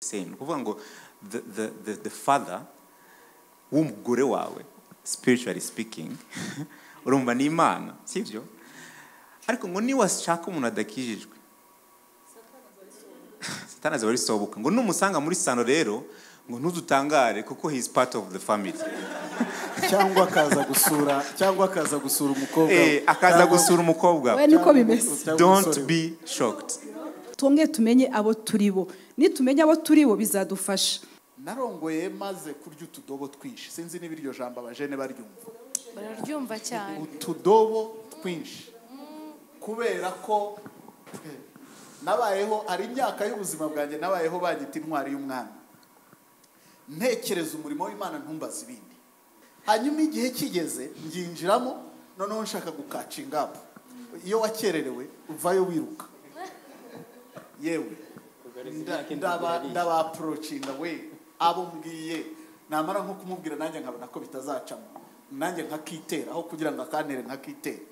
saying kuvuga ngo the father w'umugore wawe spiritually speaking urumva ni Imana sivyo ariko ngo ni washaka umuntu adakijijwe Satana azaba ari sobuka ngo numusanga muri sano rero ngo ntuzutangare kuko he is part of the family cyangwa akaza gusura umukobwa akaza gusura umukobwa we niko bimeze don't be shocked twonge tumenye abo turibo nitumenya abo turibo bizadufasha narongoye maze kurya utudobo twinshi sinzi niba iryo jambo abajene bararyumva cyane utudobo twinshi kubera ko nabayeho ari imyaka y'ubuzima bwanjye nabayeho bagita intwari y'umwana ntekereza umurimo w'Imana ntumbaza ibindi hanyuma igihe kigeze nginjiramo noneho nshaka gukacinga up iyo wakererewe uvayo wiruka yewe ndaba approachinga we abo mbwiye namara nko kumubwira nanjye nkabona ko bitazacamo nanjye nkakitera aho kugira ngo akantere nkakitera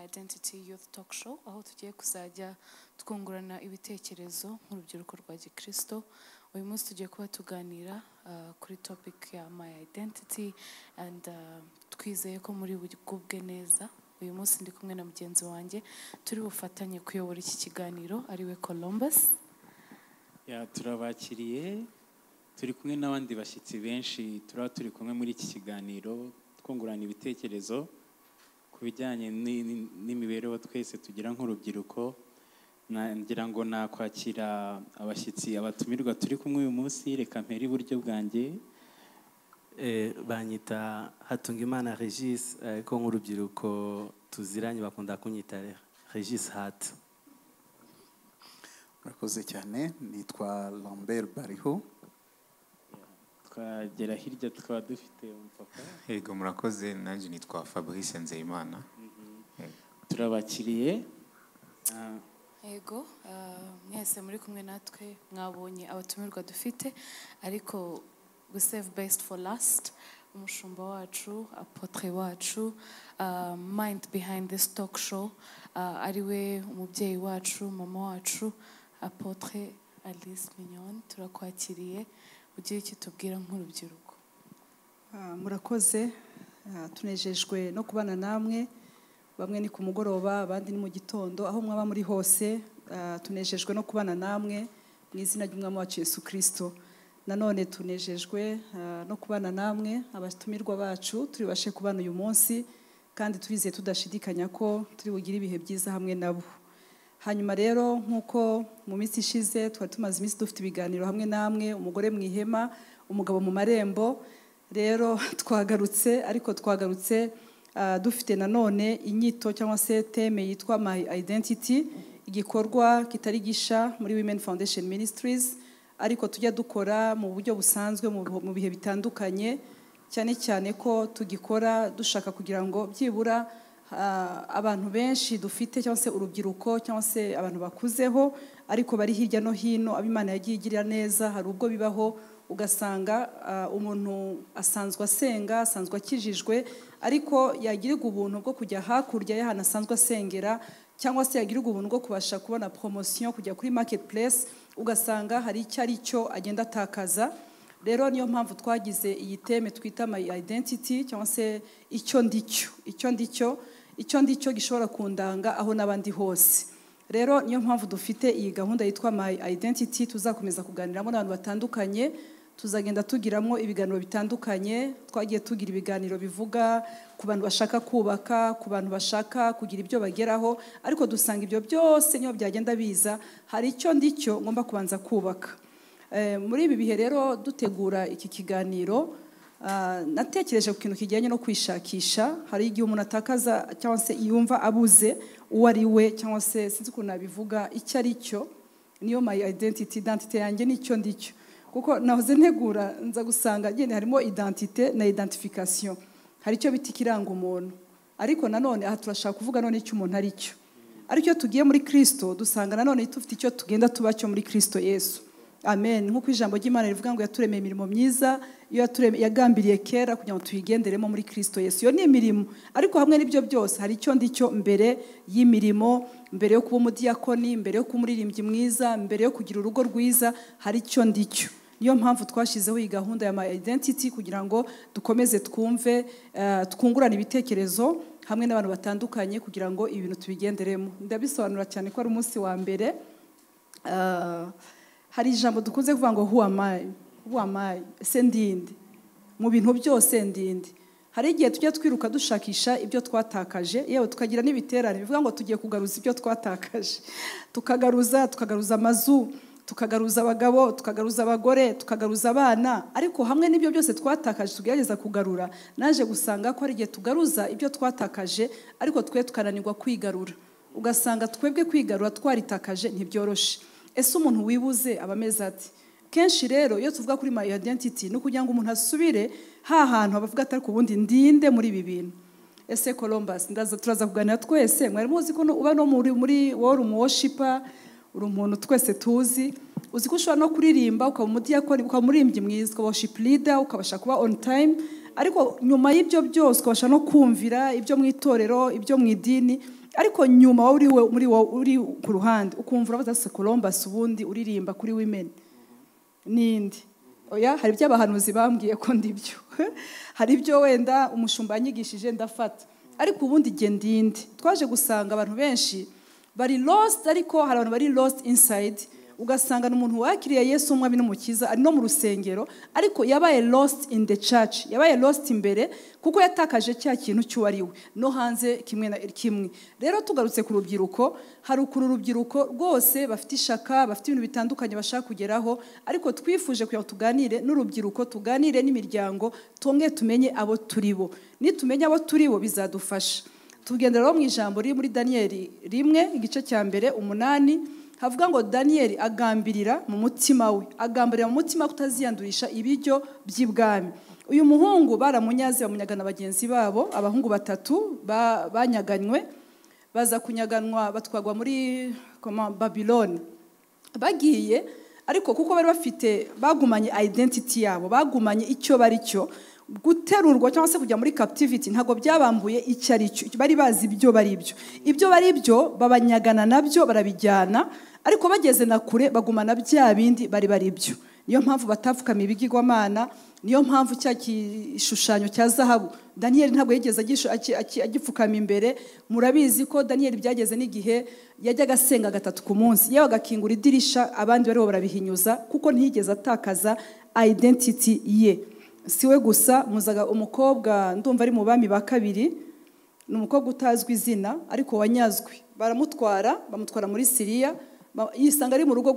Identity Youth Talk Show aho tugiye kuzajya twungurana ibitekerezo nk'urubyiruko rwa Gikristo. Uyu munsi tugiye kuba tuganira kuri topic ya my identity and twizeye ko muri bugubwe neza. Uyu munsi ndi kumwe na mugenzi wanjye turi bufatanye kuyobora iki kiganiro ariwe Columbus. Turabakiriye turi kumwe n'abandi bashyitsi benshi turi kumwe muri iki kiganiro twungurana ibitekerezo ku bijyanye n'imibereho twese tugira nk'urubyiruko. Ngira ngo nakwakira abashyitsi abatumirwa turi kumwe uyu munsi reka mpere iburyo bwanjye. Banyita Hatungimana Regis ko nk'urubyiruko tuziranye bakunda kunyita Regis Hat. Murakoze cyane nitwa Lambert Bariho. Twagera hirya twaba dufite umupapa. Yego murakoze nanjye nitwa Fabrice Nzeyimana. Turabakiriye. Yego mwese muri kumwe natwe mwabonye abatumirwa dufite ariko we save best for last umushumba wacu apotre wacu mind behind this talk show ariwe umubyeyi wacu mama wacu apotre Alice Mignon. Turakwakiriye ugiye kitubwira nk'urubyiruko. Murakoze tunejejwe no kubana namwe bamwe ni ku mugoroba abandi ni mu gitondo aho mwaba muri hose tunejejwe no kubana namwe mu izina ry'umwami wacu Yesu Kristo. Nanone tunejejwe no kubana namwe abatumirwa bacu turi bashe kubana uyu munsi kandi turizeye tudashidikanya ko turi bugire ibihe byiza hamwe nabo. Hanyuma rero nkuko mu minsi ishize twari tumaze iminsi dufite ibiganiro hamwe namwe umugore mu ihema umugabo mu marembo rero twagarutse ariko twagarutse dufite nanone inyito cyangwa se teme yitwa my identity igikorwa kitari gisha muri Women Foundation Ministries ariko tujya dukora mu buryo busanzwe mu bihe bitandukanye cyane cyane ko tugikora dushaka kugira ngo byibura abantu benshi dufite cyangwa se urubyiruko cyangwa se abantu bakuzeho ariko bari hirya no hino abimana yagiye igirira neza hari ubwo bibaho ugasanga umuntu asanzwe asenga asanzwe akijijwe ariko yagirirwa ubuntu bwo kujya hakurya y'ahantu asanzwe asengera cyangwa se yagirirwa ubuntu bwo kubasha kubona promotion kujya kuri marketplace ugasanga hari icyo ari cyo agenda atakaza. Rero niyo mpamvu twagize iyi teme twita my identity cyangwa se icyo ndicyo gishobora kundanga aho n'abandi hose. Rero niyo mpamvu dufite iyi gahunda yitwa my identity tuzakomeza kuganiramo n'abantu batandukanye tuzagenda tugiramo ibiganiro bitandukanye. Twagiye tugira ibiganiro bivuga ku bantu bashaka kubaka ku bantu bashaka kugira ibyo bageraho ariko dusanga ibyo byose niyo byagenda biza hari icyo ndicyo ngomba kubanza kubaka. Muri ibi bihe rero dutegura iki kiganiro natekereje ku kintu kijyanye no kwishakisha. Hari igihe umuntu atakaza cyangwa se yumva abuze uwo ari we cyangwa se sinzi ukuntu nabivuga icyo ari cyo. Niyo my identity yanjye nicyo ndicyo kuko nahoze ntegura nza gusanga agene harimo identité na identification. Hari icyo biti kiranga umuntu ariko nanone aha turashaka kuvuga none icyo umuntu ari cyo ariko tugiye muri Kristo dusanga nanone tufite icyo tugenda tuba cyo muri Kristo Yesu. amen. Nk'uko ijambo ry'Imana rivuga ngo yaturemeye imirimo myiza, iyo yagambiriye kera kugira ngo tuyigenderemo muri Kristo Yesu. Iyo ni imirimo, ariko hamwe n'ibyo byose hari icyo ndicyo mbere y'imirimo, mbere yo kuba umudiyakoni, mbere yo kuba umuririmbyi mwiza, mbere yo kugira urugo rwiza, hari icyo ndicyo. Niyo mpamvu twashyizeho iyi gahunda ya My Identity kugira ngo dukomeze twumve, twungurane ibitekerezo hamwe n'abantu batandukanye kugira ngo ibintu tubigenderemo. Ndabisobanura cyane ko ari umunsi wa mbere. Hari ijambo dukunze kuvuga ngo who am I? Who am I? Ese ndinde? Mu bintu byose ndinde. Hari igihe tujya twiruka dushakisha ibyo twatakaje, yewe tukagira n'ibiterane bivuga ngo tugiye kugaruza ibyo twatakaje. Tukagaruza amazu, tukagaruza abagabo, tukagaruza abagore, tukagaruza abana, ariko hamwe n'ibyo byose twatakaje tugerageza kugarura, naje gusanga ko hari igihe tugaruza ibyo twatakaje ariko twe tukananirwa kwigarura. Ugasanga twebwe kwigarura twaritakaje ntibyoroshe. Ese umuntu wibuze abameze ati? Kenshi rero iyo tuvuga kuri My Identity no kugira ngo umuntu asubire hantu abavuga atari ku bundi ndinde muri ibi bintu. Ese Columbus turaza kuganira twese, mwari muzi ko uba no muri war worshiper, uri umuntu twese tuzi, uzi ko ushobora no kuririmba ukaba umudiyakoni, ukaba umuririmbyi mwiza, ukaba worship leader, ukabasha kuba on time, ariko nyuma y'ibyo byose ukabasha no kumvira ibyo mu itorero, ibyo mu idini, ariko nyuma uri ku ruhande ukumva urabaza se Columbus ubundi uririmba kuri women nindi. Oya, hari by'abahanuzi bambwiye ko ndibyo. Hari ibyo wenda umushumba yanyigishije ndafata, ariko ubundi ndinde. Twaje gusanga abantu benshi bari lost, ariko hari abantu bari lost inside. Ugasanga n'umuntu wakiriye Yesu umwami n'umukiza ari no mu rusengero, ariko yabaye lost in the church, yabaye lost imbere kuko yatakaje cya kintu cy'uwariwe no hanze kimwe na kimwe. Rero tugarutse ku rubyiruko, hari urubyiruko rwose bafite ishaka, bafite ibintu bitandukanye bashaka kugeraho, ariko twifuje kugira ngo tuganire n'urubyiruko, tuganire n'imiryango, twongere tumenye abo turibo. Nitumenya abo turibo bizadufasha. Tugendera mu ijambo riri muri Daniel 1 igice cya mbere 8, havuga ngo Daniel agambirira mu mutima we, agambirira mu mutima kutaziyandurisha ibiryo by'ibwami. Uyu muhungu baramunyaze, bamunyagana bagenzi babo, abahungu 3 banyaganywe, baza kunyaganwa batwagwa muri Babylon. Bagiye, ariko kuko bari bafite, bagumanye identity yabo, bagumanye icyo bari cyo, guterurwa cyangwa se kujya muri captivity ntago byabambuye icyo ari cyo. Bari bazi ibyo bari byo babanyagana nabyo barabijyana, ariko bageze na kure bagumana bya bindi bari byo. Niyo mpamvu batapfukama ibigirwamana, niyo mpamvu cya gishushanyo cya zahabu Daniel ntabwo yigeze agipfukama imbere. Murabizi ko Daniel byageze n'igihe yajyaga asenga 3 ku munsi, yewe agakingura idirisha, abandi bariho barabihinyuza kuko ntiyigeze atakaza identity ye. Siwe gusa, muzaga umukobwa ndumva ari mu bami ba 2, ni umukobwa utazwi izina ariko wanyazwe, bamutwara muri Syria, yisanga ari mu rugo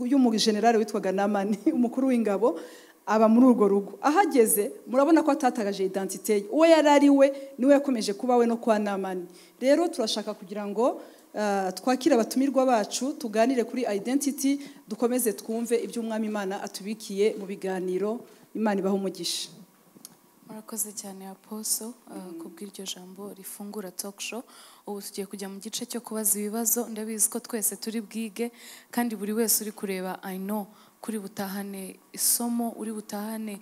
y'umujenerali witwaga Namani, umukuru w'ingabo, aba muri urwo rugo. Ahageze murabona ko atatagaje identité, uwo yarari we niwe yakomeje kuba we no kwa Namani. Rero turashaka kugira ngo twakira abatumirwa bacu, tuganire kuri identity, dukomeze twumve ibyo umwami Imana atubikiye mu biganiro. Imana ibaho umugisha. Murakoze cyane Apostle kubw'iryo jambo rifungura talk show. Ubu tugiye kujya mu gice cyo kubaza ibibazo. Ndabizi ko twese turi bwige, kandi buri wese uri kureba I know kuri butahane isomo, uri butahane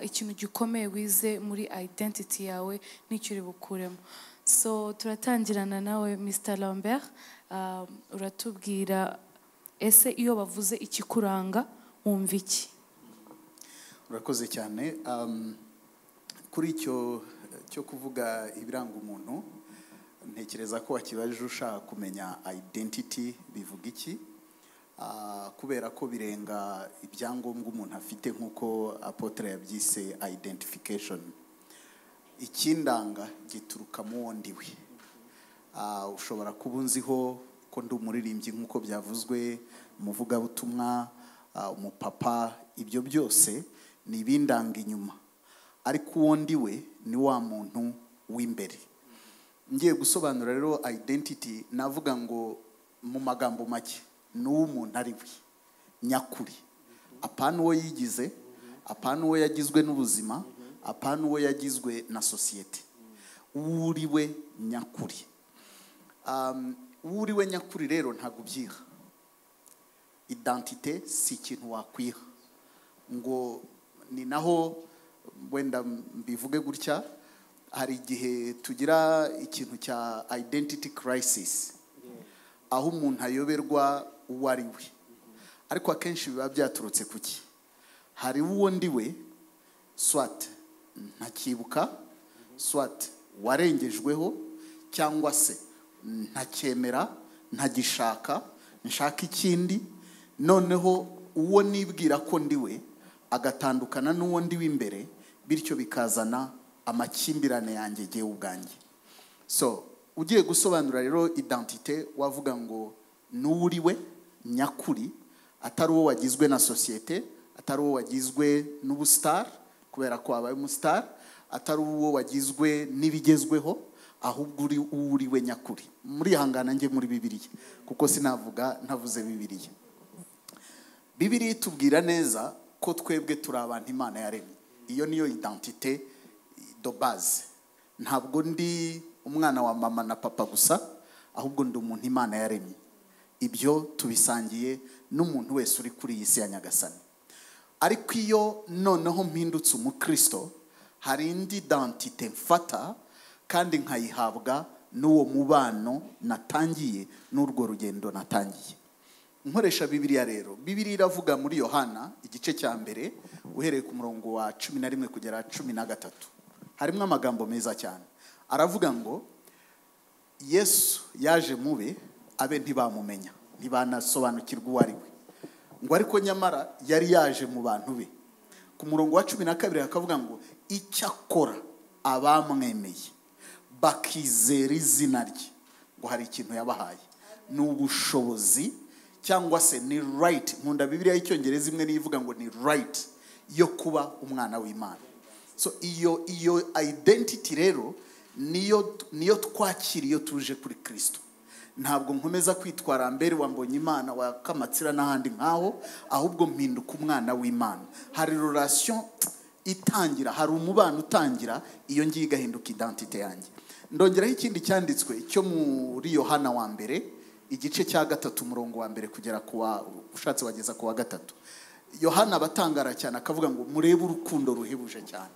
ikintu gikomeye wize muri identity yawe n'icyo uri bukuremo. So turatangirana nawe Mr. Lambert, uratubwira ese iyo bavuze ikikuranga wumva iki? Urakoze cyane. Kuri icyo cyo kuvuga ibiranga umuntu, ntekereza ko wakibajije ushaka kumenya identity bivuga iki, kubera ko birenga ibyangombwa umuntu afite nk'uko Apotre yabyise identification. Ikindanga gituruka mu wondiwe. Ushobora kuba unziho ko ndi umuririmbyi nk'uko byavuzwe, umuvugabutumwa, umupapa, ibyo byose ni ibindanga inyuma, ariko uwo ndiwe ni wa muntu w'imbere. Ngiye gusobanura rero identity, navuga ngo mu magambo make ni umuntu ari we nyakuri, apana uwo yigize, apana uwo yagizwe n'ubuzima, apana uwo yagizwe na societe. Uriwe nyakuri. Uriwe nyakuri rero ntago byiha. identite si ikintu wakwiha ngo ni naho wenda mbivuge gutya, hari igihe tugira ikintu cya identity crisis aho umuntu ayoberwa uwo ari we, ariko akenshi biba byaturutse kuki, hari uwo ndi we swat ntakibuka, swat warengejweho, cyangwa se ntacyemera, ntagishaka, nshaka ikindi, noneho uwo nibwira ko ndi we agatandukana n'uwo ndi w'imbere, bityo bikazana amakimbirane yanjye jyewe ubwanjye. So ugiye gusobanura rero identite, wavuga ngo n'uri we nyakuri, atari uwo wagizwe na sosiyete, atari uwo wagizwe n'ubustar kubera ko abaye umustar, atari uwo wagizwe n'ibigezweho, ahubwo uri we nyakuri. Muri hangana nge muri Bibiliya kuko sinavuga ntavuze Bibiliya. Bibiliya itubwira neza ko twebwe turi abantu Imana yaremye. Iyo niyo identite de base. Ntabwo ndi umwana wa mama na papa gusa, ahubwo ndi umuntu Imana yaremye. Ibyo tubisangiye n'umuntu wese uri kuri iyi si ya Nyagasani. Ariko iyo noneho mpindutse umukristo, hari indi identite mfata kandi nkayihabwa n'uwo mubano natangiye, n'urwo rugendo natangiye. Nkoresha Bibiliya rero. Bibiliya iravuga muri Yohana igice cya mbere uhereye ku murongo wa 11 kugera 13. Harimo amagambo meza cyane. Aravuga ngo Yesu yaje mube, abe ntibamumenya, ntibanasobanukirwa uwo ari we. Ngo ariko nyamara yari yaje mu bantu be. Ku murongo wa 12 akavuga ngo icyakora abamwemeye bakizera izina rye, ngo hari ikintu yabahaye, ni ubushobozi cyangwa se ni right. Nkunda Bibiliya y'Icyongereza imwe nivuga ngo ni right yo kuba umwana w'Imana. So iyo identity rero niyo twakiriye tuje kuri Kristo. Ntabwo nkomeza kwitwara mbere wambonye Imana wakamatsira n'ahandi nkaho, ahubwo mpinduka umwana w'Imana. Hari relation itangira, hari umubano utangira, iyo ngiye igahinduka identite yanjye. Ndongeraho ikindi cyanditswe cyo muri Yohana wa mbere igice cya 3 umurongo wa mbere kugera kuwa ushatse wageza kuwa 3. Yohana abatangara cyane akavuga ngo murebe urukundo ruhebuje cyane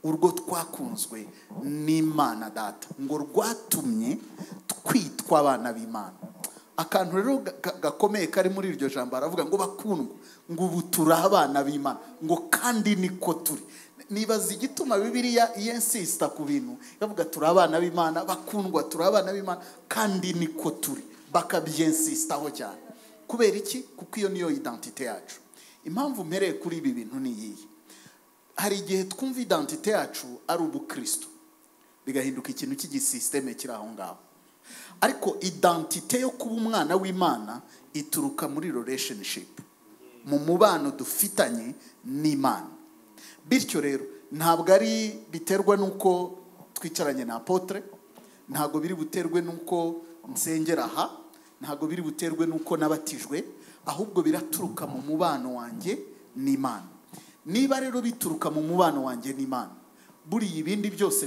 urwo twakunzwe n'Imana Data, ngo rwatumye twitwa abana b'Imana. Akantu rero gakomeye kari muri iryo jambo, aravuga ngo bakundwa, ngo ubu turi abana b'Imana, ngo kandi niko turi. Nibaza igituma Bibiliya insista ku bintu, yavuga turi abana b'Imana, bakundwa turi abana b'Imana, kandi niko turi, bakabyensistaho cyane. Kubera iki? Kuko iyo niyo identite yacu. Impamvu mpereye kuri ibi bintu ni iyi: hari igihe twumva identite yacu ari ubukristo, bigahinduka ikintu cy'igisysteme kiri aho ngaho. Ariko identite yo kuba umwana w'Imana ituruka muri relationship, mu mubano dufitanye n'Imana. Bityo rero ntabwo ari biterwa nuko twicaranye na apotre, ntabwo biri buterwe nuko nsengera aha, ntabwo biri buterwe nuko nabatijwe, ahubwo biraturuka mu mubano wanjye n'Imana. Niba rero bituruka mu mubano wanjye n'Imana, buri ibindi byose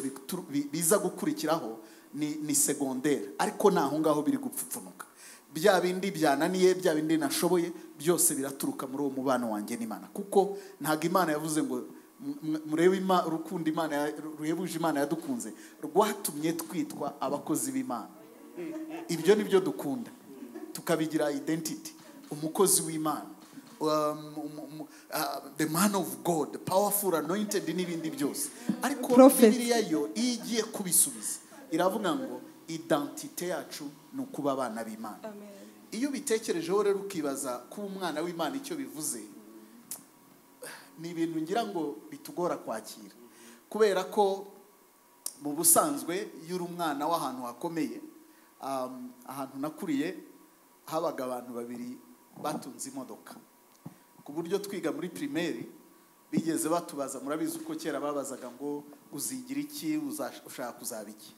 biza gukurikiraho ni secondaire, ariko naho ngaho biri gupfupfunuka. Bya bindi byananiye, bya bindi nashoboye, byose biraturuka muri uwo mubano wanjye n'Imana. Kuko ntago Imana yavuze ngo murebe urukundo Imana ruhebuje Imana yadukunze rwatumye twitwa abakozi b'Imana. Ibyo nibyo dukunda, tukabigira identity, umukozi w'Imana, the man of God, the powerful anointed, n'ibindi byose. Ariko Bibiliya yo igiye kubisubiza, iravuga ngo identite yacu ni ukuba abana b'Imana. Iyo bitekerejeho rero ukibaza kuba umwana w'Imana icyo bivuze, ni ibintu ngira ngo bitugora kwakira, kubera ko mu busanzwe iyo uri umwana w'ahantu hakomeye, ahantu nakuriye habaga abantu babiri batunze imodoka, ku buryo twiga muri primaire bigeze batubaza, murabizi uko kera babazaga ngo uzigira iki, ushaka kuzaba iki.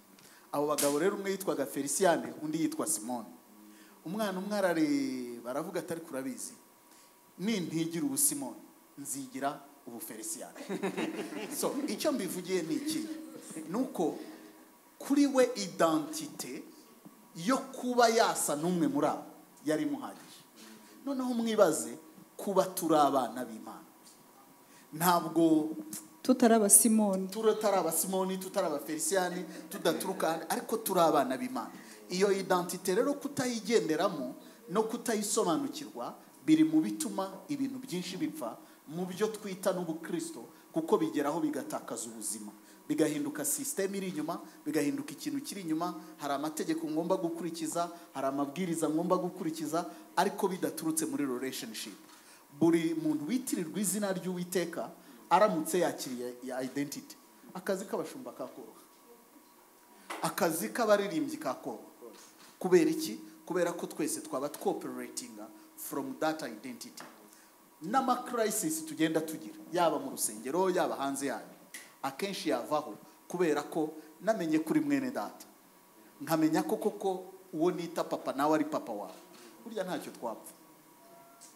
Abo bagabo rero umwe yitwaga Feliciane, undi yitwa Simone. Umwana umwe arareba aravuga atari kurabizi, nintigira ubu Simone nzigira ubu Feliciane. So icyo mbivugiye ni iki? Nuko kuri we identite yo kuba yasa n'umwe muri abo yari muhagije. noneho mwibaze kuba turi abana b'Imana, ntabwo tutari abasimoni, tutari abasimoni, tutari abafelisiyani, tudaturuka, ariko turi abana b'Imana. Iyo identite rero kutayigenderamo no kutayisobanukirwa biri mu bituma ibintu byinshi bipfa mu byo twita n'ubukristo, kuko bigeraho bigatakaza ubuzima, bigahinduka system iri inyuma, bigahinduka ikintu kiri inyuma. Hari amategeko ngomba gukurikiza, hari amabwiriza ngomba gukurikiza, ariko bidaturutse muri relationship. Buri muntu witirirwa izina ry'Uwiteka aramutse yakiriye ya identity, akazi k'abashumba kakoroha, akazi k'abaririmbyi kakoroha. Kubera iki? Kubera ko twese twaba cooperatinga from that identity. N'ama crisis tugenda tugira, yaba mu rusengero yaba hanze yayo, akenshi yavaho kubera ko namenye kuri mwene data, nkamenya ko koko uwo nita papa nawe ari papa wawe. Burya ntacyo twapfa,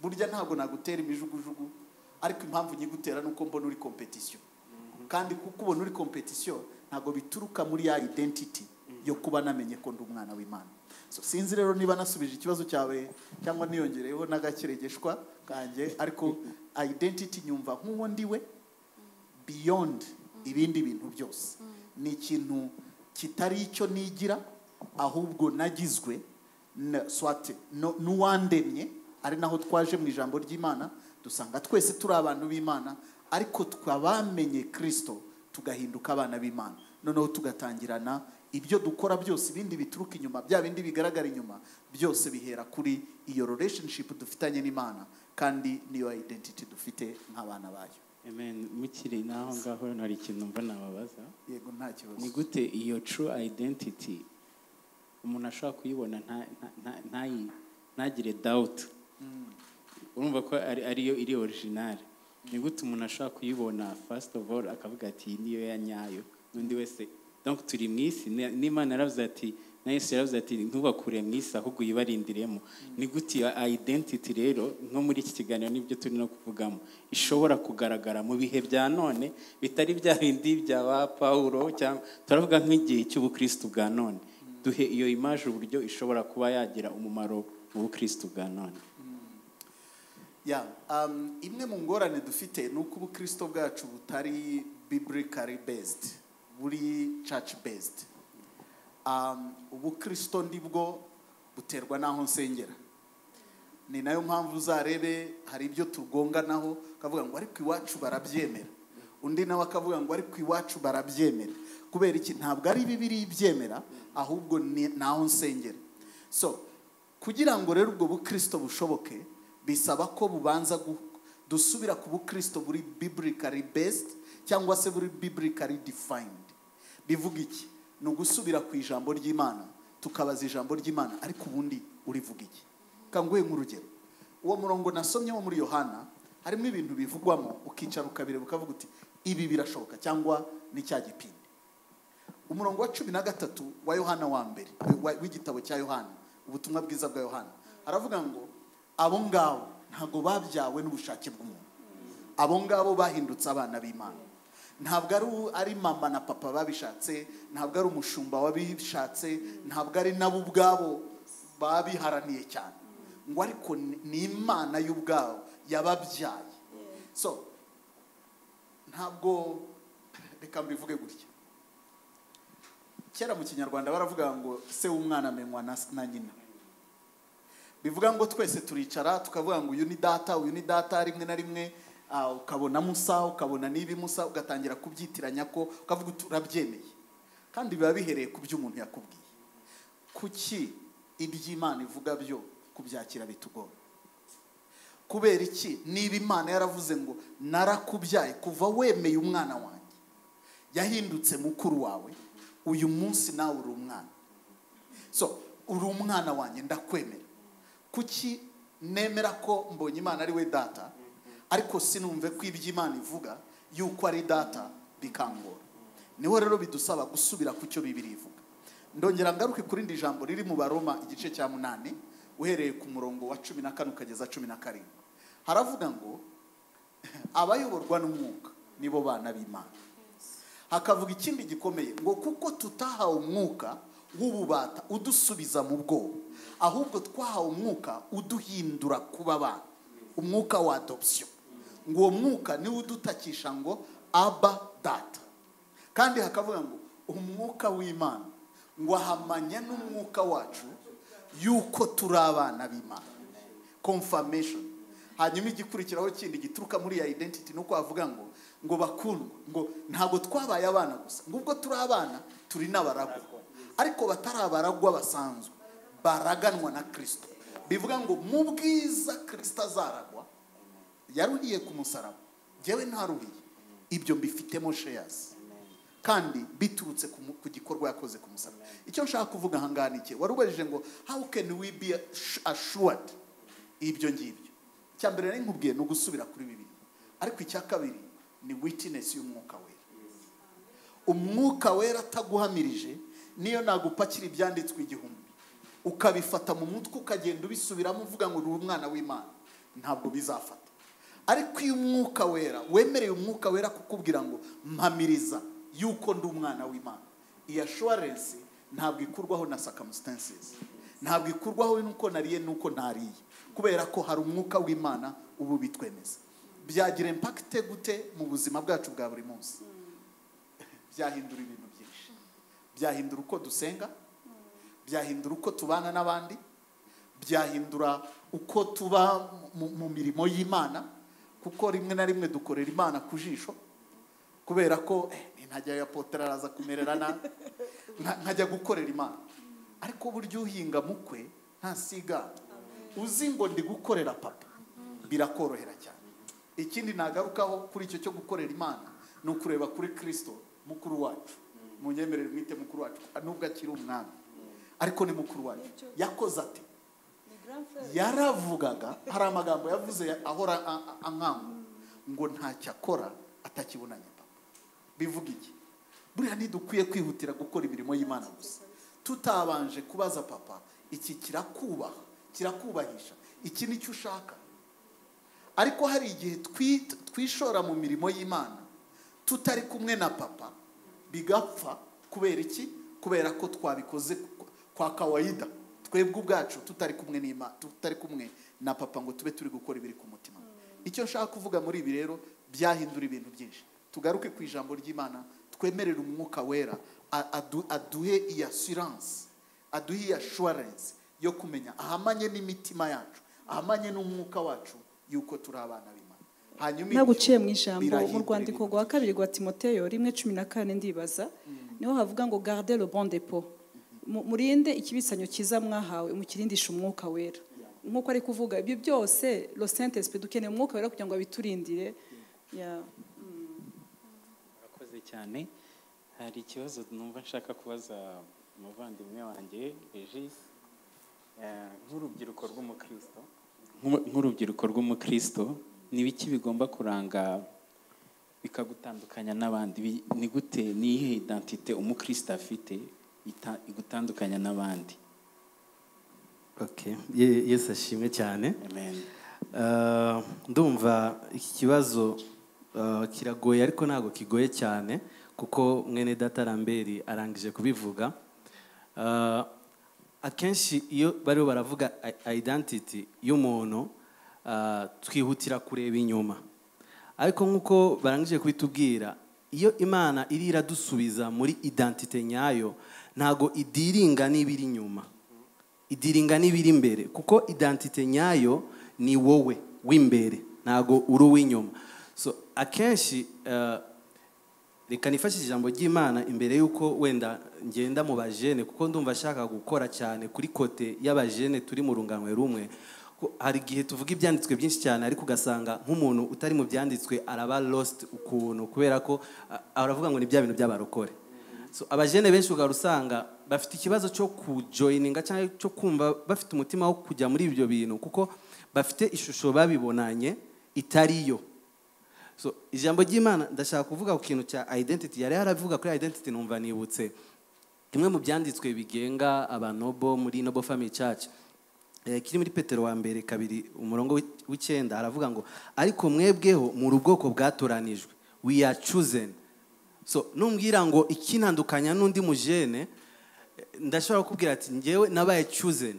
burya ntabwo nagutera imijugujugu, ariko impamvu nyigutera nuko mbona uri competition. Kandi kuko ubona uri competition ntabwo bituruka muri ya identity yo kuba namenye ko ndi umwana w'Imana. So sinzi rero niba nasubije ikibazo cyawe cyangwa niyongereyeho n'agakeregeshwa kanjye, ariko identity nyumva nk'uwo ndiwe beyond ibindi bintu byose. Ni ikintu kitari icyo nigira, ahubwo nagizwe swate n'uwandemye. Ari naho twaje mu ijambo ry'Imana, dusanga twese turi abantu b'Imana, ariko twabamenye Kristo tugahinduka abana b'Imana. Noneho tugatangirana ibyo dukora byose, ibindi bituruka inyuma, bya bindi bigaragara inyuma, byose bihera kuri iyo relationship dufitanye n'Imana, kandi niyo identity dufite nk'abana bayo. Amen. Mukiri naho ngaho hari ikintu mva nababaza. Yego, nta kibazo. Ni gute iyo true identity umuntu ashobora kuyibona ntagire doubt? Urumva ko ariyo iri original. Ni gute umuntu ashobora kuyibona first of all akavuga ati niyo ya nyayo, n'undi wese donc turi mu isi, n'Imana yaravuze ati, na Yesu yaravuze ati ntubakure mu isi ahubwo yibarindiremo. Ni gute iyo identity rero nko muri iki kiganiro nibyo turi no kuvugamo ishobora kugaragara mu bihe bya none, bitari bya bindi bya ba Paulo, cyangwa turavuga nk'igihe cy'ubukristo bwa none? Duhe iyo image uburyo ishobora kuba yagira umumaro mu bukristo bwa none. Imwe mu ngorane dufite ni uko ubukristo bwacu butari biblically based, buri church based. Ubukristo ndibwo buterwa naho nsengera. Ni nayo mpamvu uzarebe hari ibyo tugonganaho, kavuga ngo ariko iwacu barabyemera, undi nawe akavuga ngo ariko iwacu barabyemera. Kubera iki? Ntabwo ari Bibiliya ibyemera, ahubwo naho nsengera. So kugira ngo rero ubwo bukristo bushoboke, bisaba ko bubanza dusubira ku bukristo buri biblically based cyangwa se buri biblically defined. Bivuga iki? No gusubira ku ijambo ry'Imana, tukabaza ijambo ry'Imana, ariko ubundi urivuga iki? Kanguye nk'urugero, uwo murongo nasomye wo muri Yohana harimo ibintu bivugwamo, ukicara ukabireba ukavuga uti ibi birashoboka cyangwa ni cya gipindi. Umurongo wa 13 wa Yohana wa mbere w'igitabo cya Yohana, ubutumwa bwiza bwa Yohana, aravuga ngo abo ngabo ntago babyawe n'ubushake bw'umuntu, abo ngabo bahindutse abana b'Imana. Ntabwo ari mama na papa babishatse, ntabwo ari umushumba wabishatse, ntabwo ari nabo ubwabo babiharaniye cyane, ngo ariko ni Imana y'ubwabo yababyaye. So ntabwo, reka mbivuge gutya, kera mu Kinyarwanda baravuga ngo se w'umwana amenywa na nyina. Bivuga ngo twese turicara tukavuga ngo uyu ni data, rimwe na rimwe ukabona Musa, ukabona nibi Musa, ugatangira kubyitiranya ko ukavuga turabyemeye, kandi biba bihereye ku byo umuntu yakubwiye. Kuki iby'Imana ivuga byo kubyakira bitugora? Kubera iki? Niba Imana yaravuze ngo narakubyaye kuva wemeye umwana wanjye, yahindutse mukuru wawe, uyu munsi nawe uri umwana. So uri umwana wanjye, ndakwemera. Kuki nemera ko mbonye Imana ari we data, ariko sinumve ko iby'Imana ivuga yuko ari data bikangora? Niho rero bidusaba gusubira ku cyo Bibiliya ivuga. Ndongera ngaruke kuri ndi jambo riri mu Baroma igice cya 8 uhereye ku murongo wa 14 ukageza 17. Haravuga ngo abayoborwa n'umwuka nibo bana b'Imana. Hakavuga ikindi gikomeye ngo kuko tutahawe umwuka nk'ububata udusubiza mu bwoba, ahubwo twahawe umwuka uduhindura kuba abana, umwuka wa adoption. ngo uwo mwuka niwe udutakisha ngo aba data. Kandi hakavuga ngo umwuka w'Imana ngo ahamanya n'umwuka wacu yuko turi abana b'Imana. Confirmation. Hanyuma igikurikiraho kindi gituruka muri ya identity nuko avuga ngo bakundwa, ngo ntabwo twabaye abana gusa, ngo ubwo turi abana turi n'abaragwa, ariko batari abaragwa basanzwe, baraganwa na Kristo. Bivuga ngo mu bwiza Kristo azaragwa, yaruhiye ku musaraba, jewe ntaruhiye, ibyo mbifitemo shares, kandi biturutse ku gikorwa yakoze ku musaraba. Icyo nshaka kuvuga hangana iki, warubajije ngo how can we be assured ibyo ngibyo. Cyambere nari nkubwiye no gusubira kuri Bibiliya, ariko icya kabiri ni witness y'umwuka wera. Umwuka wera ataguhamirije, niyo nagupakira ibyanditswe igihumbi ukabifata mu mutwe ukagenda ubisubiramo uvuga ngo uri umwana w'Imana, ntabwo bizafata. Ariko iyo umwuka wera wemereye umwuka wera kukubwira ngo mpamiriza yuko ndi umwana w'Imana, iyi assurance ntabwo ikurwaho na circumstances, ntabwo ikurwaho nuko nariye nuko ntariye, kubera ko hari umwuka w'Imana ubu bitwemeza. Byagira impact gute mu buzima bwacu bwa buri munsi? Byahindura ibintu byinshi. Byahindura uko dusenga, byahindura uko tubana n'abandi, byahindura uko tuba mu mirimo y'Imana, kuko rimwe na rimwe dukorera Imana ku jisho, kubera ko ntajya yapotera araza kumerera nabi, nkajya gukorera Imana. Ariko buryo uhinga mukwe ntasiga, uzi ngo ndi gukorera papa, birakorohera cyane. Ikindi nagarukaho kuri icyo cyo gukorera Imana no kureba kuri Kristo mukuru wacu, munyemerere mwite mukuru wacu, nubwo akiri umwami ariko ni mukuru wacu. Yakoze ate? Yaravugaga, hari amagambo yavuze ahora ankanga ngo ntacyo akora atakibonanye papa. Bivuga iki? Buriya ntidukwiye kwihutira gukora imirimo y'Imana gusa tutabanje kubaza papa, iki kirakubaha, kirakubahisha, iki nicyo ushaka. Ariko hari igihe twishora mu mirimo y'Imana tutari kumwe na papa, bigapfa. Kubera iki? Kubera ko twabikoze kwa kawaida, twebwe ubwacu tutari kumwe n'Imana, tutari kumwe na papa ngo tube turi gukora ibiri ku mutima. Icyo nshaka kuvuga muri ibi rero, byahindura ibintu byinshi. Tugaruke ku ijambo ry'Imana, twemerera umwuka wera aduhe iyi assurance, aduhe iyi assurance yo kumenya ahamanye n'imitima yacu, ahamanye n'umwuka wacu yuko turi abana b'Imana. Hanyuma naguciye mu ijambo mu rwandiko rwa 2 rwa Timoteyo 1:14 ndibaza, niho havuga ngo garder le bon dépôt, murinde ikibisanyo kiza mwahawe mukirindisha umwuka wera. Nkuko ari kuvuga ibyo byose, le Saint Esprit dukeneye umwuka wera kugira ngo abiturindire. Murakoze cyane. Hari ikibazo numva nshaka kubaza umuvandimwe wanjye Regis, nk'urubyiruko rw'umukristo, n'ibiki bigomba kuranga bikagutandukanya n'abandi? Ni gute, ni iyihe identite umukristo afite igutandukanya n'abandi? Okay, Yesu ashimwe cyane. Amen. Ndumva iki kibazo kiragoye, ariko ntago kigoye cyane kuko mwene data Ramberi arangije kubivuga. Akenshi iyo bariho baravuga identity y'umuntu, twihutira kureba inyuma, ariko nkuko barangije kubitubwira, iyo Imana iri iradusubiza muri identite nyayo, ntago idiringa n'ibiri inyuma, idiringa n'ibiri imbere, kuko identite nyayo ni wowe w'imbere, ntago uri uw'inyuma. So akenshi reka nifashishe ijambo ry'Imana imbere yuko wenda ngenda mu bajene, kuko ndumva ashaka gukora cyane kuri kote y'abajene turi mu runganwe rumwe. Hari igihe tuvuga ibyanditswe byinshi cyane, ariko ugasanga nk'umuntu utari mu byanditswe araba lost ukuntu, kubera ko aravuga ngo ni bya bintu by'abarokore. So abajene benshi ugarusanga bafite ikibazo cyo kujoininga cyangwa cyo kumva bafite umutima wo kujya muri ibyo bintu, kuko bafite ishusho babibonanye itariyo. So ijambo ry'Imana ndashaka kuvuga ku kintu cya identity. Yari yaravuga kuri identity, numva nibutse kimwe mu byanditswe bigenga abanobo muri Noble Family Church, kiri muri Petero wa mbere 2:9, aravuga ngo ariko mwebweho muri ubwoko bwatoranijwe, we are chosen. So numbwira ngo ikinandukanya n'undi mujene, ndashobora kukubwira ati ngewe nabaye chosen,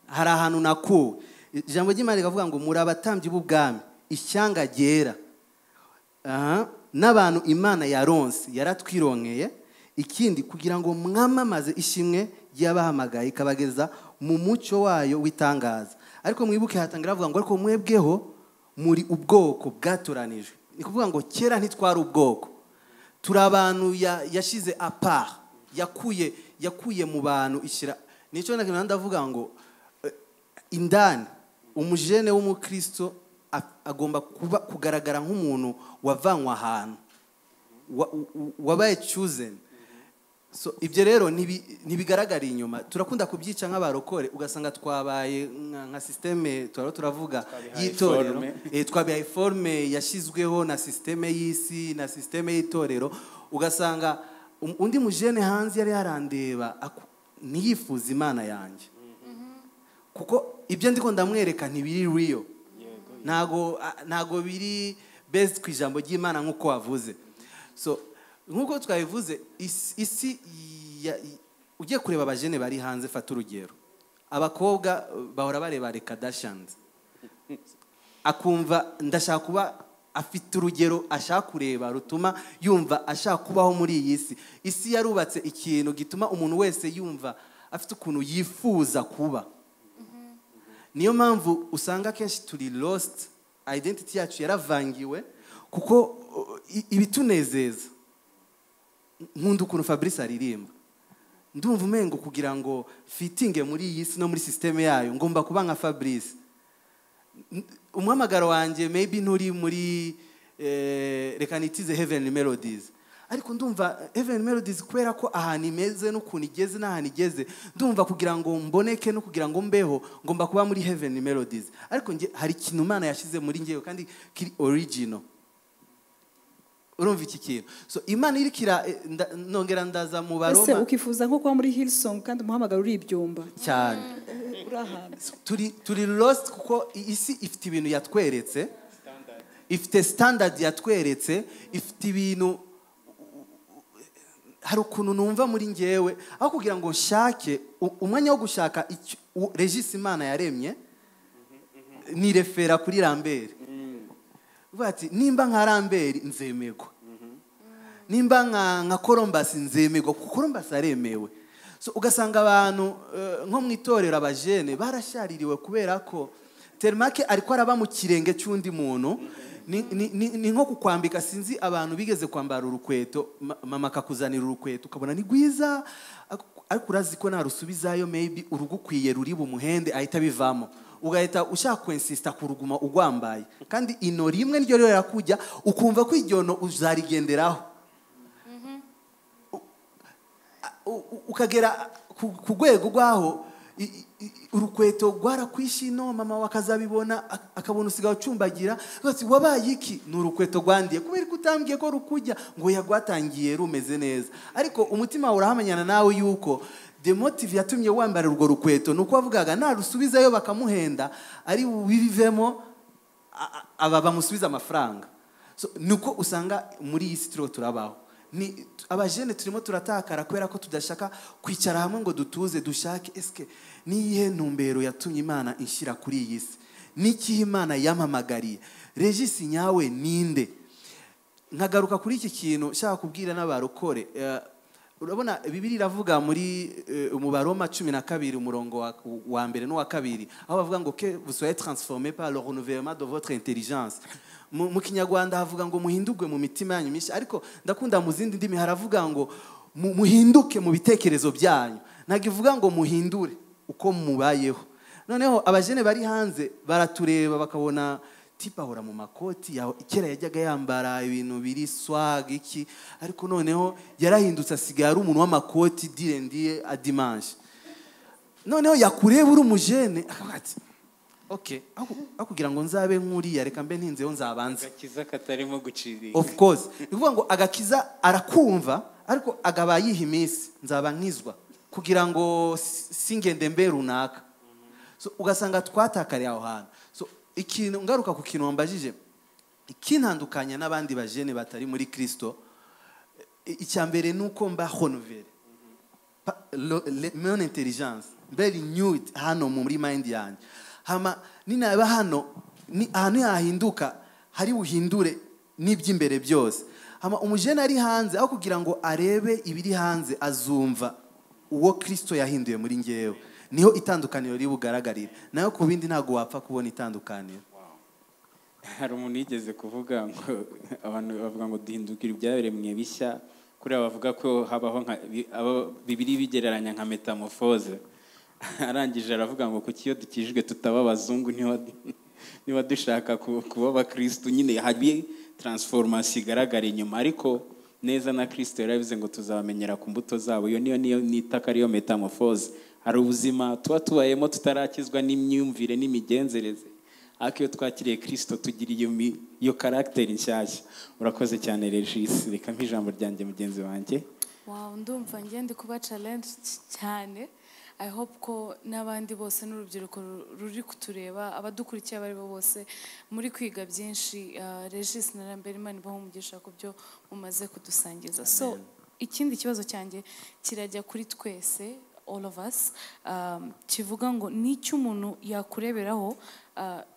hari ahantu nakuwe. Ijambo ry'Imana rivuga ngo muri abatambyi b'ubwami, ishyanga ryera, n'abantu Imana yaronse yaratwironkeye, ikindi kugira ngo mwamamaze ishimwe y'abahamagaye ikabageza mu mucyo wayo w'itangaza. Ariko mwibuke hatangira avuga ngo ariko mwebweho muri ubwoko bwatoranijwe. Ni kuvuga ngo kera ntitwari ubwoko, turi abantu yashize apart, yakuye mu bantu ishyira. Nicyo ndavuga ngo indani umujene w'umukristo agomba kugaragara nk'umuntu wavanywe ahantu, wabaye chosen. So ibyo rero ntibigaragara inyuma. Turakunda kubyica nk'abarokore, ugasanga twabaye nka systeme turavuga y'itorero, twabaye forme yashizweho na systeme y'isi na systeme y'itorero. Ugasanga undi mujene hanze yari yarandeba ntiyifuza Imana yanjye, kuko ibyo ndiko ndamwereka ntibiri real, ntago biri based ku ijambo ry'Imana nk'uko wavuze. So nk'uko twabivuze, isi ugiye kureba abajene bari hanze, fata urugero, abakobwa bahora bareba les Kardashians, akumva ndashaka kuba, afite urugero ashaka kureba rutuma yumva ashaka kubaho muri iyi si. Isi yarubatse ikintu gituma umuntu wese yumva afite ukuntu yifuza kuba. Niyo mpamvu usanga kenshi turi lost, identity yacu yaravangiwe, kuko ibitunezeza. Nkunda ukuntu Fabrice aririmba, ndumva umengo kugira ngo fitinge muri iyi si no muri systeme yayo ngomba kuba nka Fabrice. Umuhamagaro wanjye maybe nturi muri reka nitize Heavenly Melodies, ariko ndumva Heavenly Melodies kubera ko ahantu imeze n'ukuntu igeze n'ahantu igeze, ndumva kugira ngo mboneke no kugira ngo mbeho ngomba kuba muri Heavenly Melodies. Ariko hari ikintu Imana yashize muri ngewe kandi kiri original. Urumva iki kintu? So Imana irikira nongera ndaza mu Baroma. Ese ukifuza nko kuba muri Hillsong kandi umuhamagaro uri ibyumba cyane. Turi lost kuko isi ifite ibintu yatweretse, ifite standard yatweretse, ifite ibintu. Hari ukuntu numva muri ngewe aho kugira ngo nshake umwanya wo gushaka Regis Imana yaremye, ni refera kuri Lambert. Bati nimba nka Lambert nzemegwa, nimba nka Columbus nzemegwa, kuko Columbus aremewe. So ugasanga abantu nko mu itorero abajene barashaririwe kubera ko Termake ariko araba mu kirenge cy'undi muntu. Ni nko kukwambika, sinzi abantu bigeze kwambara urukweto, mama akakuzanira urukweto ukabona ni gwiza, ariko urazi ko narusubizayo maybe urugukwiye ruri bumuhende ahita bivamo, ugahita ushaka kwensista kuruguma ugwambaye, kandi ino rimwe niryo rero yakujya ukumva ko iryono uzarigenderaho. Ukagera ku rwego rwaho urukweto rwarakwishino, mama wakazabibona akabona usigaye ucumbagira, bati wabaye iki? Ni urukweto rwandiye, kubera ko utambwiye ko rukujya ngo yagwatangiye rumeze neza. Ariko umutima urahamanyana nawe yuko the motive yatumye wambara urwo rukweto nuko wavugaga narusubizayo bakamuhenda ari bivemo aba bamusubiza amafaranga. So nuko usanga muri iyi sitiro turabaho. Ni abajene turimo turatakara kubera ko tudashaka kwicara hamwe ngo dutuze dushake eske niye ntumbero yatumye Imana inshyira kuri iyi si, niki Imana yampamagariye, Regis nyawe ninde. Nkagaruka kuri iki kintu shaka kubwira n'abarokore. Urabona Bibiliya iravuga muri mu Baroma 12 umurongo wa mbere no wa kabiri, aho bavuga ngo que vous soyez transformés par le renouvellement de votre intelligence. Mu Kinyarwanda havuga ngo muhindurwe mu mitima yanyu mishya, ariko ndakunda mu zindi ndimi haravuga ngo muhinduke mu bitekerezo byanyu. Nagivuga ngo muhindure uko mubayeho. Noneho abajene bari hanze baratureba bakabona tipa ahora mu makoti, kera yajyaga yambara ibintu biri swag iki, ariko noneho yarahindutse asigaye ari umuntu w'amakoti direndiye a dimanche. Noneho yakureba uri umujene akabati okay, akugira ngo nzabe nkuriya reka mbe ntinzeho nzabanza. Agakiza katarimo gucirira. Of course. Bivuga ngo agakiza arakumva, ariko agaba yiha iminsi nzaba nkizwa kugira ngo singende mbe runaka. So ugasanga twatakariye aho hantu. So ikintu ngaruka ku kintu wambajije ikintandukanya n'abandi bajene batari muri Kristo, icyambere nuko mba renouvelé mon intelligence mbe renewed hano muri mind yanjye hama ninaba hano ahantu yahinduka hari buhindure n'iby'imbere byose hama umujene ari hanze aho kugira ngo arebe ibiri hanze azumva uwo Kristo yahinduye muri ngewe niho itandukaniro ribugaragarira nayo ku bindi ntago wapfa kubona itandukaniro. Hari umuntu yigeze kuvuga ngo abantu bavuga ngo duhindukira ibyaremwe bishya kuri abavuga ko habaho bibiri bigereranya nka metamorphose arangije aravuga ngo kuki iyo dukijwe tutaba abazungu niba dushaka kuba abakristo nyine hari transformation igaragara inyuma ariko neza na Kristo yarabize ngo tuzabamenyera ku mbuto zabo iyo niyo nitaka ariyo metamorphose. Hari ubuzima tuba tubayemo tutarakizwa n'imyumvire n'imigenzereze ariko iyo twakiriye Kristo tugira iyo character nshyashya. Urakoze cyane Regis, reka mpijambo ryanjye mugenzi wanjye. Wow, ndumva ngende kuba challenge cyane. I hope ko n'abandi bose n'urubyiruko ruri kutureba abadukurikiye bari bose muri kwiga byinshi. Regis na Lambert Imana ibaho umugisha ku byo mumaze kudusangiza. So ikindi kibazo cyanjye kirajya kuri twese, all of us, kivuga ngo n'icyo umuntu yakureberaho,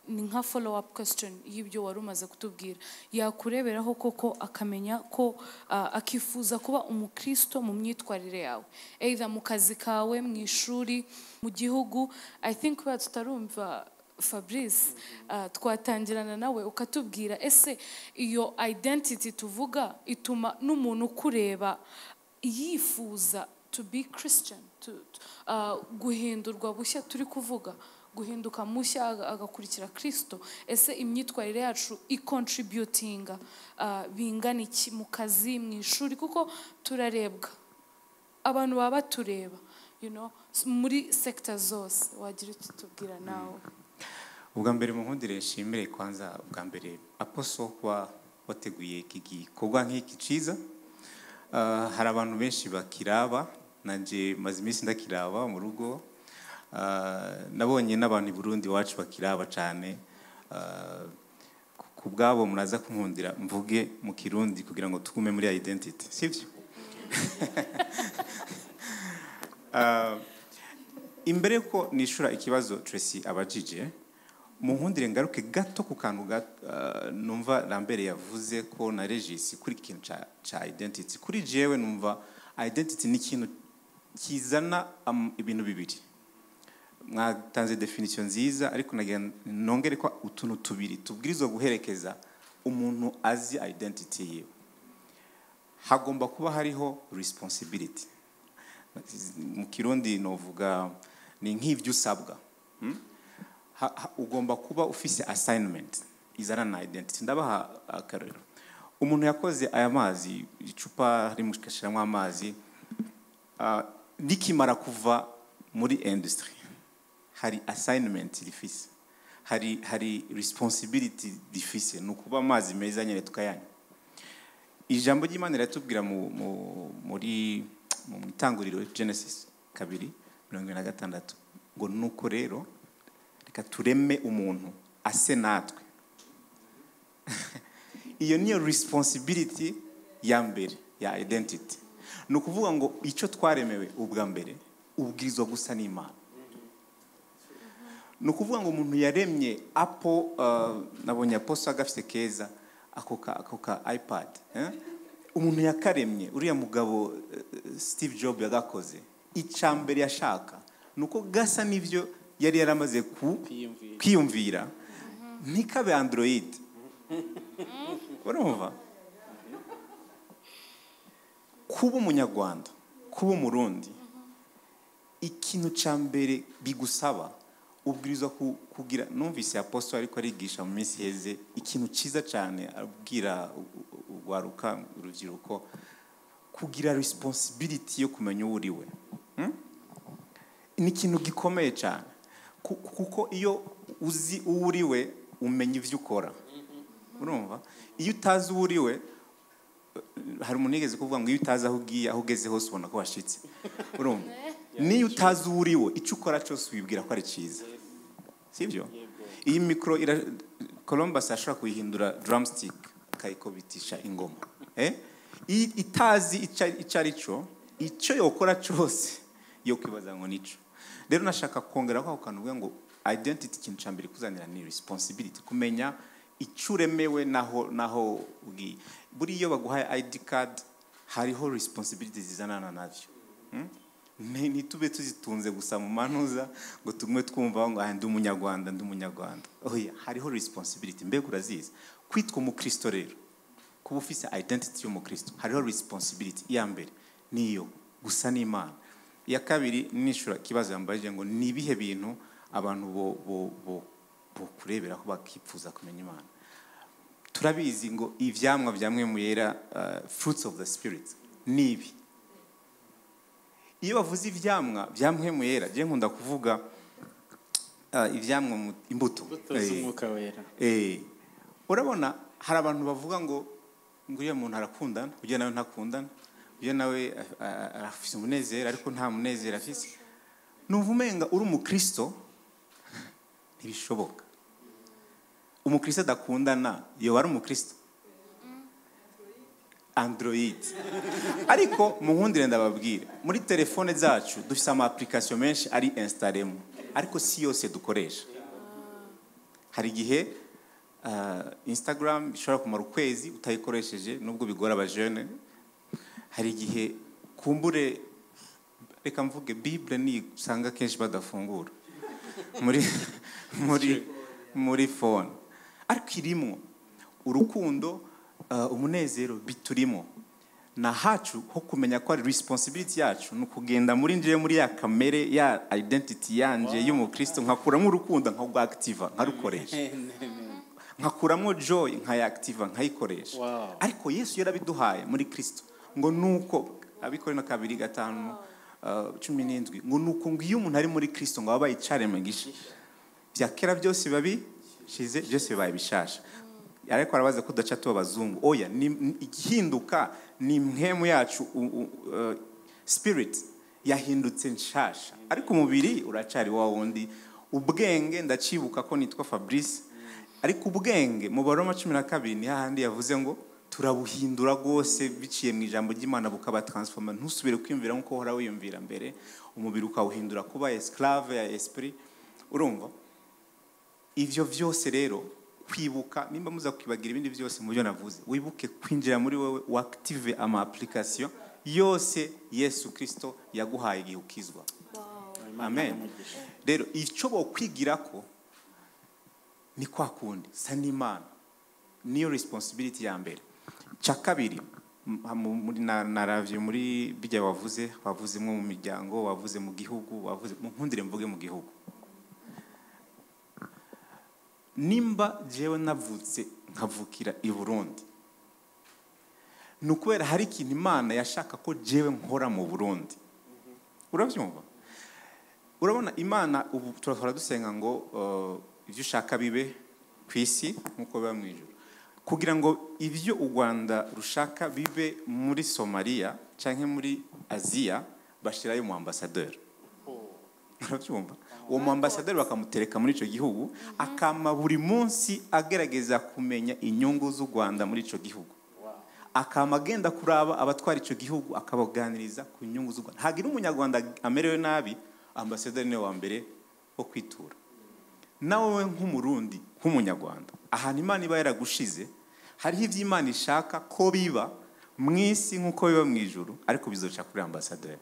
ni nka follow up question y'ibyo wari umaze kutubwira, yakureberaho koko akamenya ko akifuza kuba umukristo mu myitwarire yawe, either mu kazi kawe, mu ishuri, mu gihugu. I think we tutarumva Fabrice, twatangirana nawe ukatubwira ese iyo identity tuvuga ituma n'umuntu kureba yifuza to be Christian, guhindurwa bushya turi kuvuga, guhinduka mushya agakurikira Kristo. Ese imyitwarire yacu icontributinga bingana iki mu kazi, mu ishuri, kuko turarebwa, abantu baba batureba, muri sector zose. Wagira icyo tubwira nawe? Ubwa mbere mu nkundire nshimire kwanza ubwa mbere Apostle kuba wateguye iki gikorwa nk'iki ciza. Hari abantu benshi bakiraba, nanje maze iminsi ndakiraba mu rugo. Nabonye n'abantu i Burundi wacu bakiraba cyane. Ku bwabo muraza kunkundira mvuge mu Kirundi kugira ngo tugume muri identity, sivyo? Imbere ko nishura ikibazo Tracy abajije, mu nkundire ngaruke gato ku kantu numva Lambert yavuze ko na Regis kuri ikintu cha identity. Kuri jewe numva identity ni ikintu kizana ibintu bibiri. Mwatanze definition nziza ariko nongere ko utuntu tubiri tubwirizwa guherekeza umuntu azi identity yiwe. Hagomba kuba hariho responsibility. Mu Kirundi novuga ni nk'ivyo usabwa. Ugomba kuba ufise assignment izana na identity. Ndabaha akarero. Umuntu yakoze aya mazi, icupa rimwe kashiramo amazi, nikimara kuva muri industry, hari assignment rifise, hari responsibility rifise, nukuba amazi meza nyene tukayanya. Ijambo ry'Imana riratubwira muri mu itanguriro Genesis 2:26 ngo nuko rero reka tureme umuntu ase natwe. Iyo niyo responsibility ya mbere ya identity. Nukuvuga ngo icyo twaremewe ubwa mbere ubwirizwa gusa n'Imana. Nukuvuga ngo umuntu yaremye Apple, nabonye Apostle agafite keza akoka iPad, umuntu yakaremye uriya mugabo Steve Jobs yagakoze, icambere yashaka nuko gasa nivyo yari yaramaze kwiyumvira, ntikabe Android. Urumva? Kuba umunyarwanda, kuba umurundi, ikintu cambere bigusaba ubwirizwa kugira. Numvise Apostle ariko arigisha mu minsi heze ikintu ciza cyane, abwira waruka urubyiruko kugira responsibility yo kumenya uri we. Ni ikintu gikomeye cyane kuko iyo uzi uri we umenya ivyo ukora. Urumva? Iyo utazi uri we, hari umuntu yigeze kuvuga ngo iyo utazi aho ugiye aho ugeze hose ubona ko washitse. Urumva? Niyo utazi uri we, icyo ukora cyose wibwira ko ari cyiza, sivyo? Iyi micro Columbus ashaka kuyihindura drumstick akayikobitisha ingoma, itazi icyo ari cyo, icyo yokora cyose yo kwibaza ngo nico. Rero nashaka kongera ko kantu uvuga ngo identity ikintu cya mbere kuzanira ni responsibility, kumenya icyo uremewe naho ugiye. Buri iyo baguhaye ID card hariho responsibility zizanana navyo. Ntitube tuzitunze gusa mu manuza ngo tumwe twumva ngo ndi umunyarwanda oya, hariho responsibility. Mbega urazizi kwitwa umukristo rero, kuba ufise identity y'umukristo hariho responsibility. iya mbere niyo gusa n'Imana. iya kabiri nishura kibazo yambaje ngo ni ibihe bintu abantu bo kurebera ko bakipfuza kumenya Imana. Turabizi ngo ivyamwa vyamwe mu yera, fruits of the spirit nibi. Iyo bavuze ivyamwa vyamwe mu yera, je nkunda kuvuga ivyamwa imbuto z'umwuka wera. Urabona hari abantu bavuga ngo uyu muntu arakundana, uyu nawe ntakundana, uyu nawe arafise umunezero ariko nta munezero afise. Numva umenga uri umukristo ntibishoboka. Umukristo adakundana yo ari umukristo Android. Ariko munkundire ndababwira, muri telefone zacu dufise ama application menshi ari installemo, ariko si yose dukoresha. Hari igihe Instagram ishobora kumara ukwezi utayikoresheje nubwo bigora abajene. Hari igihe kumbure, reka mvuge, Bible ni usanga kenshi badafungura muri phone, ariko irimo urukundo, umunezero biturimo. Na hacu ho kumenya ko ari responsibility yacu no kugenda muri ya kamere ya identity yanje y'umukristo, nkakuramo urukundo nkagwa-active nkarukoresha, nkakuramo joy nkaya-active nkayikoresha. Ariko Yesu yarabiduhaye muri Kristo ngo nuko Abikorino 2:5-17 ngo nuko ngo iyo umuntu ari muri Kristo ngo abaye icaremwe gisha, bya kera byose babishize, byose bibaye bishasha. Ariko arabaza ko daca abazungu, oya, ni igihinduka ni mpemu yacu, spirit yahindutse nshasha, ariko umubiri uracari wa wundi. Ubwenge ndacibuka ko nitwa Fabrice, ariko ubwenge mu Baroma 12 ni hahandi yavuze ngo turabuhindura rwose biciye mu ijambo ry'Imana bukaba transforma, ntusubire kwiyumvira nkuko hora wiyumvira mbere, umubiri ukawuhindura kuba esclave ya esprit. Urumva ivyo vyose rero kwibuka, nimba muza kwibagira ibindi byose mu byo navuze, wibuke kwinjira muri wewe uactive ama application yose Yesu Kristo yaguhaye igihe ukizwa. Amen. Rero icyo bo kwigira ko ni kwa kundi sa n'Imana, niyo responsibility ya mbere. Cya kabiri, muri naravye muri bijya wavuze mu miryango, wavuze mu gihugu, wavuze mu nkundire mvuge mu gihugu. Nimba jewe navutse nkavukira i Burundi, nukubera hari ikintu Imana yashaka ko jewe nkora mu Burundi. Uravyumva? Urabona Imana ubu turahora dusenga ngo ivyo ushaka bibe kwisi nkuko biba mu ijuru, kugira ngo ivyo u Rwanda rushaka bibe muri Somalia canke muri Aziya bashirayo mu ambassadeur. Uravyumva? Uwo mu ambassadeur bakamutereka muri ico gihugu, akama buri munsi agerageza kumenya inyungu z'u Rwanda muri ico gihugu. Akama agenda kuraba abatwara ico gihugu akabaganiriza ku nyungu z'u Rwanda. Hagira umunyarwanda amerewe nabi, ambassadeur ni wa mbere wo kwitura. Nawe nk'umurundi nk'umunyarwanda, ahantu Imana iba yaragushize hariho ivyo Imana ishaka ko biba mwisi nkuko biba mu ijuru, ariko bizoca kuri ambassadeur.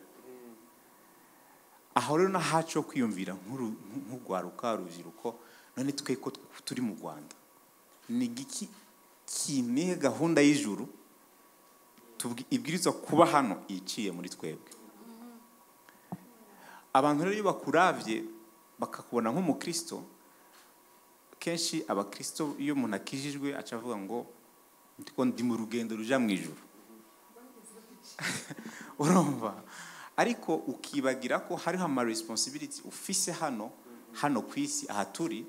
Aho rero na haco kwiyumvira nk'ugwaruka rubyiruko, none tweko turi mu Rwanda ni giki kimwe gahunda y'ijuru ibwirizwa kuba hano iciye muri twebwe. Abantu rero bakuravye bakakubona nk'umukristo, kenshi abakristo iyo umuntu akijijwe acavuga ngo ndiko ndi mu rugendo ruja mu ijuru. Urumva? Ariko ukibagira ko hariho ama responsibility ufise hano kwisi aha turi.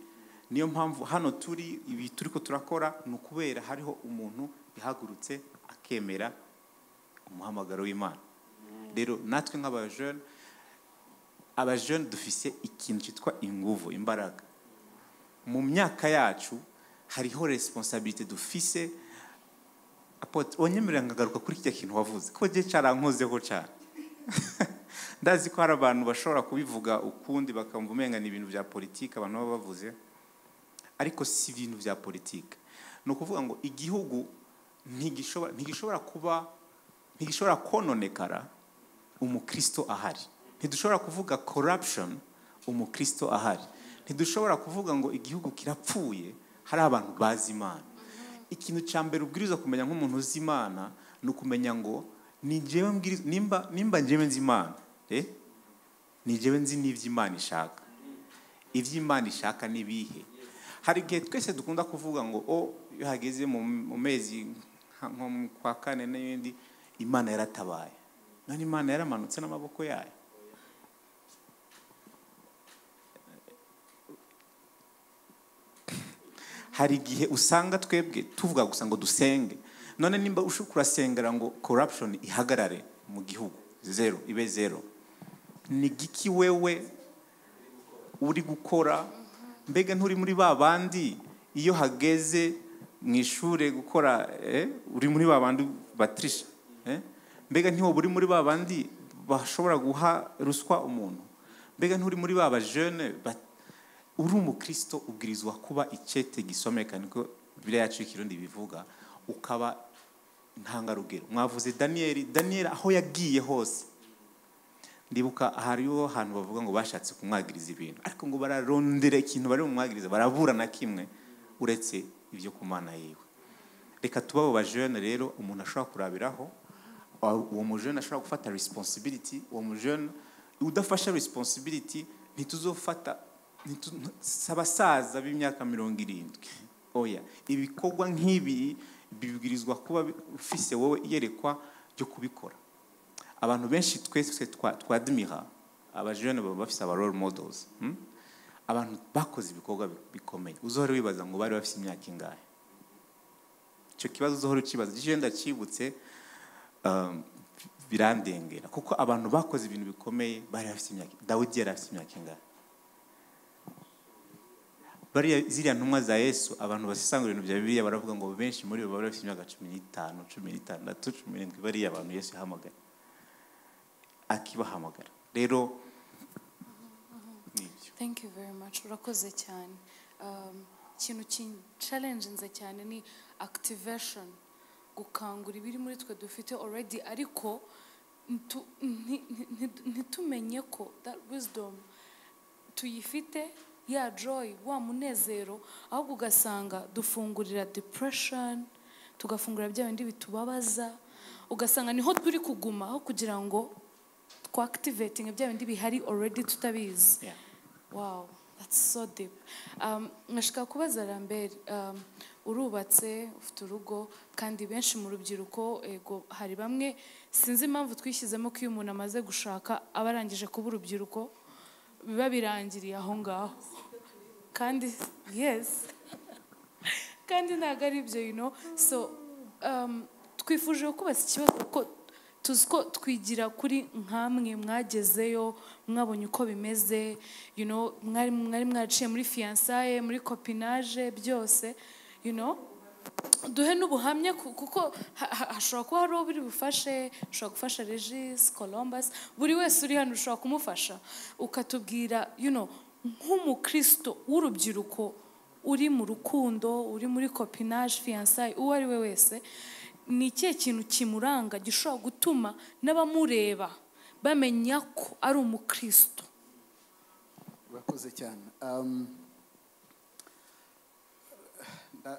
Niyo mpamvu hano turi ibi turiko turakora nukubera hariho umuntu yahagurutse akemera umuhamagaro w'Imana. Rero natwe nk'abajene dufise ikintu cyitwa inguvu, imbaraga. Mu myaka yacu hariho responsibility dufise. Onyemerera ngagaruka kuri kijya kintu wavuze ko je carankozeho cyane. ndazi ko hari abantu bashobora kubivuga ukundi bakamva umenga ni ibintu bya politiki abantu baba bavuze, ariko si ibintu bya politiki. Ni ukuvuga ngo igihugu ntigishobora kononekara umukristo ahari. Ntidushobora kuvuga corruption umukristo ahari. Ntidushobora kuvuga ngo igihugu kirapfuye hari abantu bazi Imana. Ikintu cya mbere ubwiriza kumenya nk'umuntu uzi Imana ni ukumenya ngo nimba njyewe nzi Imana, ni njyewe nzi n'ibyo Imana ishaka. Ibyo Imana ishaka ni ibihe? Hari igihe twese dukunda kuvuga ngo iyo hageze mu mezi nko kwa kane n'ibindi, Imana yaratabaye. None Imana yaramanutse n'amaboko yayo. Hari igihe usanga twebwe tuvuga gusa ngo dusenge. None nimba ushukura sengera ngo corruption ihagarare mu gihugu, ibe zero, ni giki wewe uri gukora? Mbega nturi muri ba bandi iyo hageze mu ishure gukora uri muri ba bandi batrisha? Mbega ntiwo buri muri ba bandi bashobora guha ruswa umuntu? Mbega nturi muri ba jeune? Uri umukristo ubwirizwa kuba icete gisomeka, niko Bibiliya yacu y'Ikirundi bivuga, ukaba ntangarugero. Mwavuze Daniel aho yagiye hose, ndibuka hariho ahantu bavuga ngo bashatse kumwagiriza ibintu, ariko ngo bararondera ikintu bari bumwagiriza, barabura na kimwe uretse ibyo ku Mana yiwe. Reka tuba abo bajene rero umuntu ashobora kurabiraho. Uwo mujene ashobora gufata responsibility. Uwo mujene udafasha responsibility ntituzofata abasaza b'imyaka 70. Oya, ibikorwa nk'ibi bibwirizwa kuba ufise wowe iyerekwa ryo kubikora. Abantu benshi twese twadmira abajene baba bafise aba role models, abantu bakoze ibikorwa bikomeye. Uzohora wibaza ngo bari bafise imyaka ingahe? Icyo kibazo uzohora ukibaza. Je ndakibutse birandengera, kuko abantu bakoze ibintu bikomeye bari bafise imyaka. Dawidi yari afise imyaka ingahe? Bariya ziriya ntumwa za Yesu, abantu basesangura ibintu bya Bibiliya baravuga ngo benshi muri bo bari bafite imyaka 15, 16, 17. Bariya abantu Yesu yahamagara, akibahamagara. Rero thank you very much. Urakoze cyane. Ikintu challenge nze cyane ni activation, gukangura ibiri muri twe dufite already, ariko ntitumenye ko that wisdom tuyifite, ya joy, wa munezero, ahubwo ugasanga dufungurira depression, tugafungurira bya bindi bitubabaza, ugasanga niho turi kuguma aho kugira ngo activating bya bindi bihari already tutabizi. Wow, that's so deep. Nashaka kubaza Lambert, urubatse, ufite urugo, kandi benshi mu rubyiruko ego hari bamwe sinzi impamvu twishyizemo ko iyo umuntu amaze gushaka abarangije kuba urubyiruko biba birangiriye aho ngaho. Kandi yes, kandi ntabwo ari ibyo, so twifuje kubaza ikibazo ko tuzi ko twigira kuri nkamwe mwagezeyo, mwabonye uko bimeze, mwari mwaciye muri fiançailles, muri copinage, byose, duhe n'ubuhamya, kuko hashobora kuba hari uwo buri bufashe, ushobora gufasha Regis, Columbus, buri wese uri hano ushobora kumufasha, ukatubwira nk'umukristo w'urubyiruko uri mu rukundo, uri muri copinage, fiançailles, uwo ari we wese, ni ikihe kintu kimuranga gishobora gutuma n'abamureba bamenya ko ari umukristo? Urakoze cyane.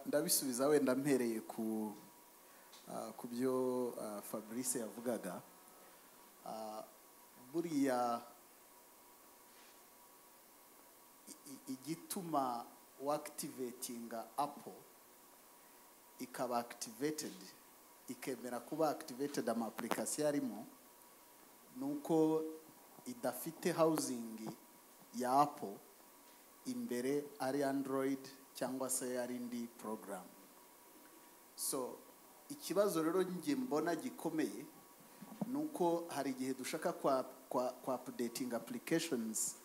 Ndabisubiza wenda mpereye ku byo Fabrice yavugaga. Buriya igituma wactivatinga Apple ikaba activated, ikemera kuba activated ama application arimo, nuko idafite housing ya Apple imbere ari Android cyangwa se ari indi program. So ikibazo rero ngiye mbona gikomeye nuko hari igihe dushaka kwa updating applications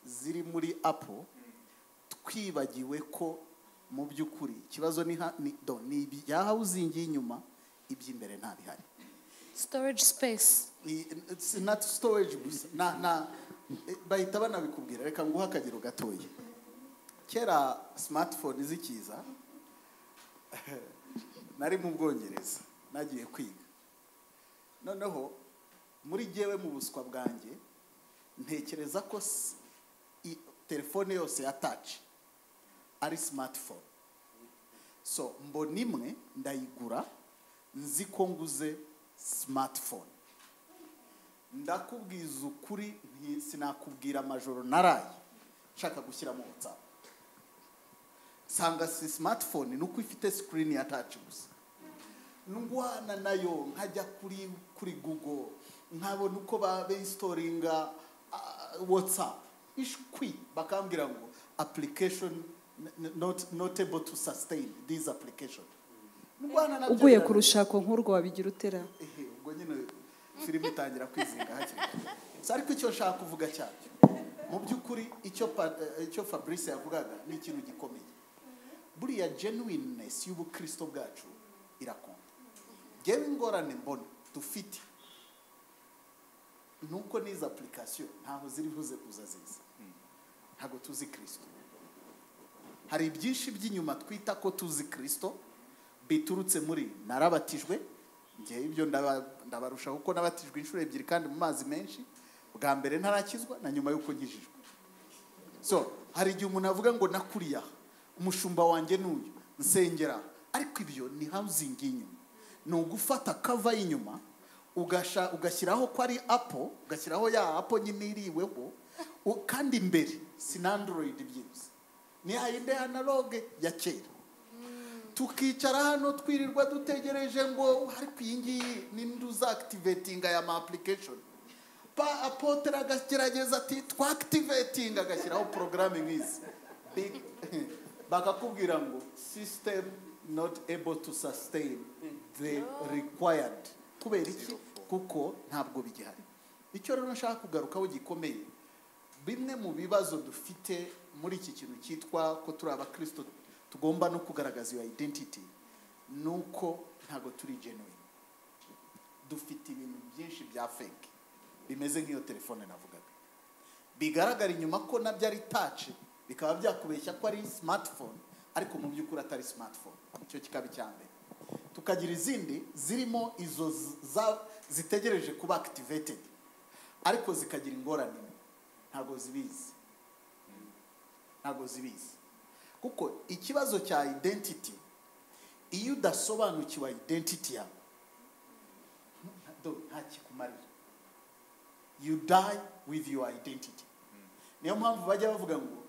ziri muri Apple, twibagiwe ko mu by'ukuri ikibazo ni ya housing y'inyuma, iby'imbere nta bihari. storage space. It's not storage gusa bahita banabikubwira. Reka nguha akagero gatoya. Kera smartphone zikiza nari mu Bwongereza nagiye kwiga, noneho muri jyewe mu buswa bwanjye ntekereza ko telefone yose ya touch ari smartphone. So mbona imwe ndayigura nzi ko nguze smartphone. Ndakubwiza ukuri sinakubwira amajoro naraye nshaka gushyiramo WhatsApp. Sanga si smartphone nuko ifite screen ya touch gusa. Ndwana nayo nkajya kuri Google nkabona uko installinga WhatsApp ishwi bakambwira ngo application not able to sustain this application. Uguye ku rushako nk'urwo wabigira utera. Ubwo nyine filime itangira kwizinga hakiri. Ariko icyo nshaka kuvuga cyacyo mu by'ukuri icyo Fabrice yavugaga ni ikintu gikomeye. Buriya genuineness y'ubukristo bwacu irakonda. Jewe ingorane mbona dufite nuko n'izo application ntaho ziri buze kuza ziza. Ntago tuzi Kristo. Hari byinshi by'inyuma twita ko tuzi Kristo biturutse muri narabatijwe. Ngiye ibyo ndabarusha kuko nabatijwe inshuro ebyiri kandi mu mazi menshi. Bwa mbere ntarakizwa na nyuma yuko nkijijwe. So hari igihe umuntu avuga ngo nakuriya umushumba wanjye n'uyu nsengera, ariko ibyo ni housing inyuma. Ni ugufata cover y'inyuma ugashyiraho ko ari Apple, ugashyiraho ya Apple nyine iriweho, kandi imbere si Android byose, ni hayinde analogue ya kera. Tukicara hano twirirwa dutegereje ngo ariko iyi ngiyi ninde uzactivating aya ma application. Pa Apotre agagerageza ati twactivating agashyiraho programming is big bakakubwira ngo system not able to sustain the required. Kubera iki? Kuko ntabwo bigihari. Icyo rero nshaka kugarukaho gikomeye, bimwe mu bibazo dufite muri iki kintu cyitwa ko turi abakristo tugomba no kugaragaza iyo identity, nuko ntago turi genuine. Dufite ibintu byinshi bya fake bimeze nk'iyo telefone navugaga, bigaragara inyuma ko nabyo ari touch, bikaba byakubeshya ko ari smartphone ariko mu by'ukuri atari smartphone. Icyo kikaba cyambe. Tukagira izindi zirimo izo zitegereje kuba activated ariko zikagira ingorane, ntago zibizi. Kuko ikibazo cya identity, iyo udasobanukiwe identity yawe nta kikumarira. You die with your identity. Niyo mpamvu bajya bavuga ngo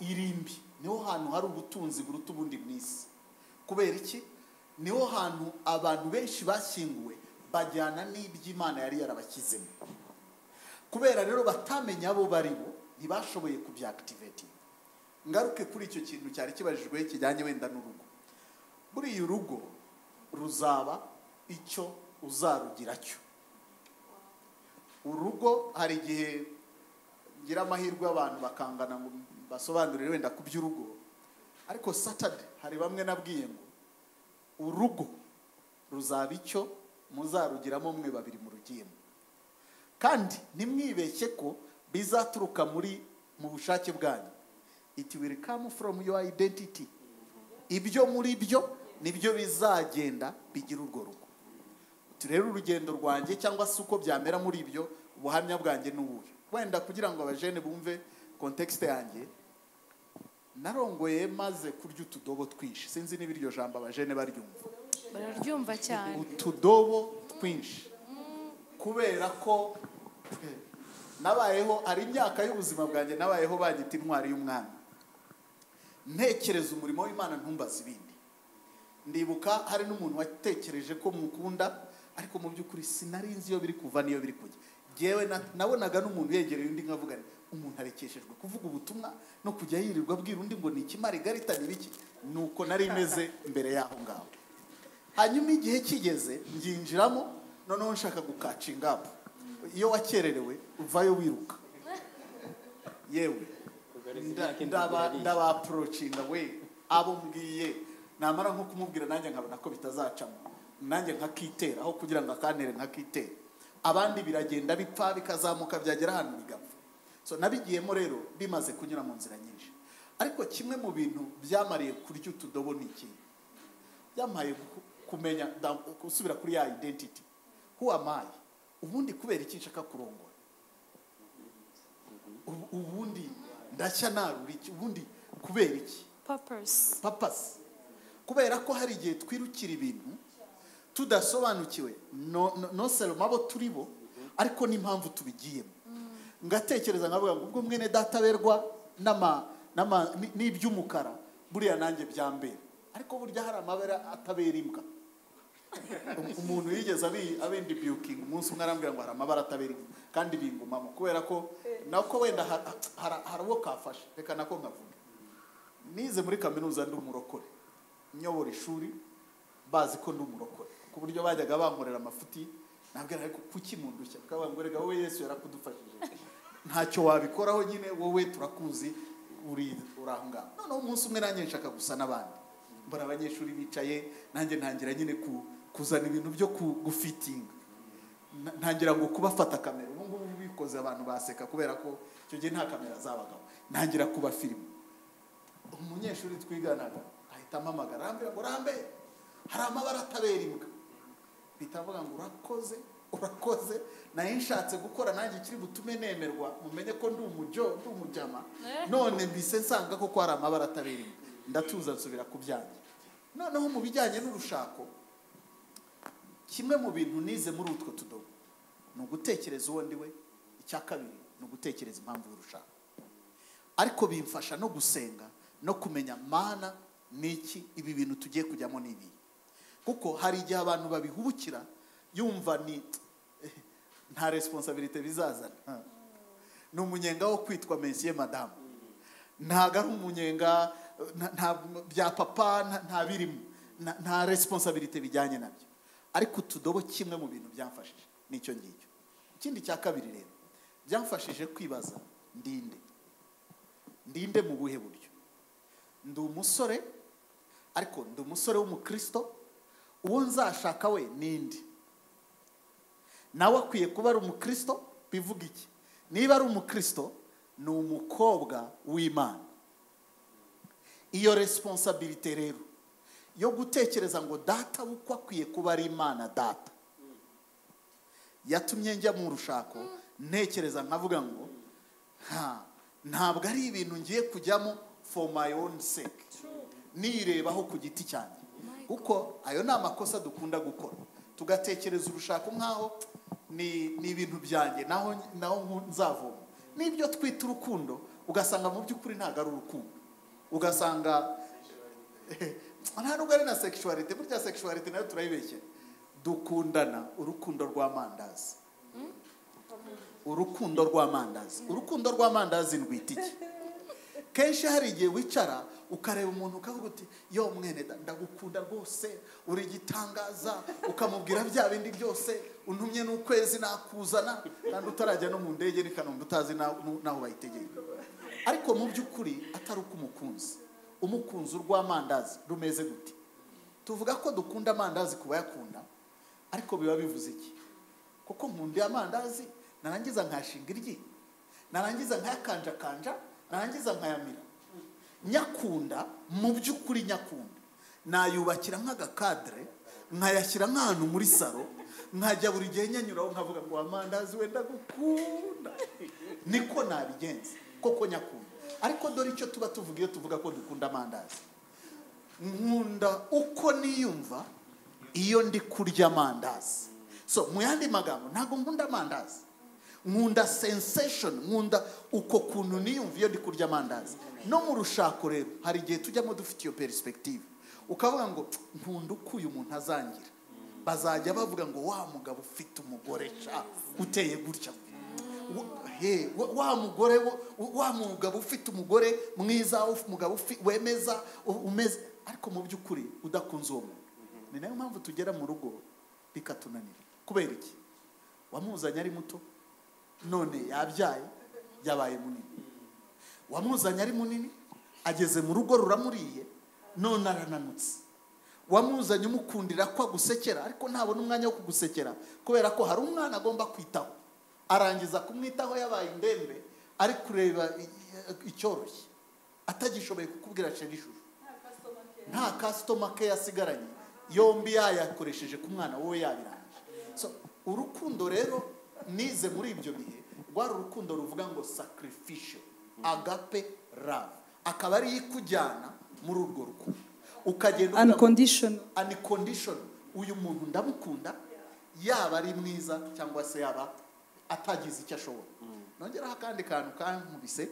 irimbi niho hantu hari ubutunzi buruta ubundi mwisi. Kubera iki? Niho hantu abantu benshi bashyinguwe bajyana n'iby'Imana yari yarabakizemo. Kubera rero batamenya abo baribo ntibashoboye kubyactivate. Ngaruke kuri icyo kintu cyari kibajijwe kijyanye wenda n'urugo. Buriya urugo ruzaba icyo uzarugira cyo. Urugo hari igihe ngira amahirwe abantu bakangana ngo basobanurire wenda ku by'urugo, ariko Saturday hari bamwe nabwiye ngo urugo ruzaba icyo muzarugiramo mwe babiri mu rugiyemo, kandi ntimwibeshye ko bizaturuka mu bushake bwanyu. It will come from your identity. Ibyo muri byo nibyo bizagenda bigira urwo rugo. Turero urugendo rwanjye cyangwa se uko byamera muri ibyo ubuhamya bwanjye n'ubuhe. Wenda kugira ngo abajene bumve context yanjye, narongoye maze kurya utudobo twinshi. Sinzi niba iryo jambo abajene baryumva. Bararyumva cyane. Utudobo twinshi. Kubera ko nabayeho ari imyaka y'ubuzima bwanjye nabayeho banyita intwari y'umwana. Ntekereza umurimo w'Imana ntumbaza ibindi. Ndibuka hari n'umuntu watekereje ko mukunda, ariko mu by'ukuri sinarinzi iyo biri kuva niyo biri kujya. Jewe nabonaga n'umuntu yegereye undi nkavuga ni umuntu arekeshejwe kuvuga ubutumwa no kujya yirirwa abwira undi ngo ni ikimarigarita ni biki. Nuko nari meze mbere yaho ngaho. Hanyuma igihe kigeze nginjiramo, noneho nshaka gukacinga up. Iyo wakererewe uvayo wiruka. Yewe ndaba approachinga we abo mbwiye namara nko kumubwira nanjye nkabona ko bitazacamo. nanjye nkakitera aho kugira ngo akantere nkakitera, abandi biragenda bipfa bikazamuka byagera ahantu bigapfa. So nabigiyemo rero bimaze kunyura mu nzira nyinshi, ariko kimwe mu bintu byamariye kurya utudobo ni iki, byamaye kumenya gusubira kuri ya identity, who am I, ubundi kubera iki nshaka kurongora, ubundi ndashya narura iki, ubundi kubera iki, purpose. Kubera ko hari igihe twirukira ibintu tudasobanukiwe no seloma abo turi bo, ariko n'impamvu tubigiyemo. Ngatekereza nkavuga ngo ubwo mwene data berwa n'iby'umukara buriya nanjye byambera, ariko burya hari amabara atabera imbwa. Umuntu yigeze abindi buking umunsi umwe arambwira ngo hari amabara atabera imbwa, kandi bingumamo kubera ko nako wenda hari uwo kafashe. Reka nako nkavuga, nize muri kaminuza ndi umurokore, nyobora ishuri bazi ko ndi umurokore, ku buryo bajyaga bankorera amafuti, nabwira ariko kuki mundushya, kavuga ngo rega wowe Yesu yarakudufashije, ntacyo wabikoraho, nyine wowe turakuzi uri aho ngaho. Noneho umunsi umwe nanjye nshaka gusa n'abandi, mbona abanyeshuri bicaye, nanjye ntangira nyine kuzana ibintu byo gufitinga, ntangira ngo kubafata kamera. Ubu ngubu bikoze abantu baseka kubera ko icyo gihe nta kamera zabagaho. Ntangira kuba filime, umunyeshuri twiganaga ahita ampamagara arambwira ngo Rambe, hari amabara atabera imbwa. Bita avuga ngo urakoze nayo nshatse gukora nanjye kiri butume nemerwa, mumenye ko ndi umujama, none mbise nsanga ko hari amabara atabera imbwa, ndatuza nsubira ku byanjye. Noneho mu bijyanye n'urushako, kimwe mu bintu nize muri utwo tudobo ni ugutekereza uwo ndi we, icya kabiri ni ugutekereza impamvu y'urushako, ariko bimfasha no gusenga no kumenya mana niki ibi bintu tugiye kujyamo n'ibi, kuko hari igihe abantu babihubukira yumva ni nta responsibility bizazana, ni umunyenga wo kwitwa monsieur madame, ntago ari umunyenga nta bya papa, nta birimo, nta responsibility bijyanye nabyo. Ariko utudobo kimwe mu bintu byamfashije nicyo ngicyo. Ikindi cya kabiri rero byamfashije kwibaza ndinde mu buhe buryo. Ndi umusore, ariko ndi umusore w'umukristo, uwo nzashaka we ninde, nawe akwiye kuba ari umukristo. Bivuga iki? Niba ari umukristo ni umukobwa w'Imana. Iyo responsibility rero yo gutekereza ngo data uko akwiye kuba ari Imana data, yatumye njya mu rushako ntekereza nkavuga ngo ntabwo ari ibintu ngiye kujyamo for my own sake, nirebaho ku giti cyanjye, kuko ayo ni amakosa dukunda gukora, tugatekereza urushako nkaho ni ibintu byanjye naho nzavoma. N'ibyo twita urukundo ugasanga mu by'ukuri ntabwo ari urukundo, ugasanga nta nubwo ari na sexuality. Burya sexuality nayo turayibeshye, dukundana urukundo rw'amandazi. Urukundo rw'amandazi ndwita iki? Kenshi hari igihe wicara ukareba umuntu ukavuga uti yo mwene ndagukunda rwose, uri gitangaza, ukamubwira bya bindi byose, untumye n'ukwezi nakuzana, kandi utarajya no mu ndege n'ikanombe utazi naho bayitegeye. Ariko mu by'ukuri atari uko umukunzi urw'amandazi rumeze gute? Tuvuga ko dukunda amandazi kuba yakunda, ariko biba bivuze iki? Kuko nkunda amandazi, narangiza nkashinga iryi, narangiza nkayakanjakanja, narangiza nkayamira. Nyakunda mu by'ukuri, nyakunda nayubakira nk'agakadre, nkayashyira nk'ahantu muri salo, nkajya buri gihe nyanyuraho nkavuga ngo amandazi wenda gukunda, niko nabigenza koko nyakunda. Ariko dore icyo tuba tuvuga iyo tuvuga ko dukunda amandazi, nkunda uko niyumva iyo ndi kurya amandazi. So mu yandi magambo ntabwo nkunda amandazi, nkunda sensation, nkunda uko kuntu niyumva iyo ndi kurya amandazi. No mu rushako rero hari igihe tujyamo dufite iyo perspective, ukavuga ngo nkunda uko uyu muntu azangira, bazajya bavuga ngo wa mugabo ufite umugore uteye gutya, wa mugore, wa mugabo ufite umugore mwiza, umugabo wemeza umeze. Ariko mu by'ukuri udakunze uwo muntu, ni nayo mpamvu tugera mu rugo bikatunanira. Kubera iki? Wamuzanye ari muto, none yabyaye yabaye munini. Wamuzanye ari munini, ageze mu rugo ruramuriye, none arananutse. wamuzanye umukundira ko agusekera ariko ntabona umwanya wo kugusekera kubera ko hari umwana agomba kwitaho, arangiza kumwitaho yabaye indembe ari kureba icyoroshye atagishoboye kukubwira ceri ishusho, nta customer care yasigaranye, yombi yayakoresheje ku mwana wowe yabirangije. So urukundo rero nize muri ibyo bihe rwari urukundo ruvuga ngo sacrificial, agape love, akaba ari ikujyana muri urwo rukundo ukagenda unconditional. Uyu muntu ndamukunda yaba ari mwiza cyangwa se yaba atagize icyo ashobora. Nongeraho akandi kantu kankubise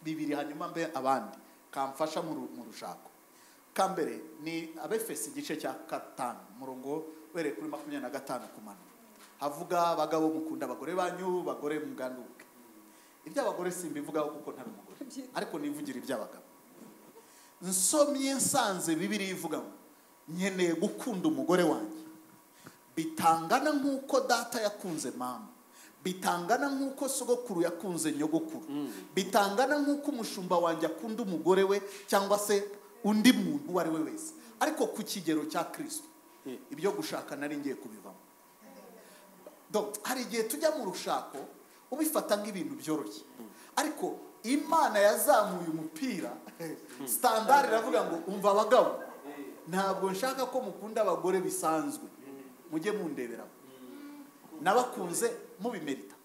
bibiri hanyuma mbe abandi kamfasha mu rushako. Kambere ni Abefesi igice cya 5 murongo were kuri 25 kumanura, havuga abagabo mukunda abagore banyu, bagore muganduke. Iby'abagore simbivugaho kuko ntari umugore, ariko nivugira iby'abagabo. Nsomye nsanze Bibiliya ivuga ngo nkeneye gukunda umugore wanjye bitangana nk'uko data yakunze mama, bitangana nk'uko sogokuru yakunze nyogokuru, bitangana nk'uko umushumba wanjye akunda umugore we cyangwa se undi muntu uwo ari we wese, ariko ku kigero cya Kristo. Ibyo gushaka nari ngiye kubivamo. Hari igihe tujya mu rushako ubifata nk'ibintu byoroshye, ariko Imana yazamuye umupira standard iravuga ngo umva abagabo, ntabwo nshaka ko mukunda abagore bisanzwe, mujye mundebera. Nabakunze mubimerita,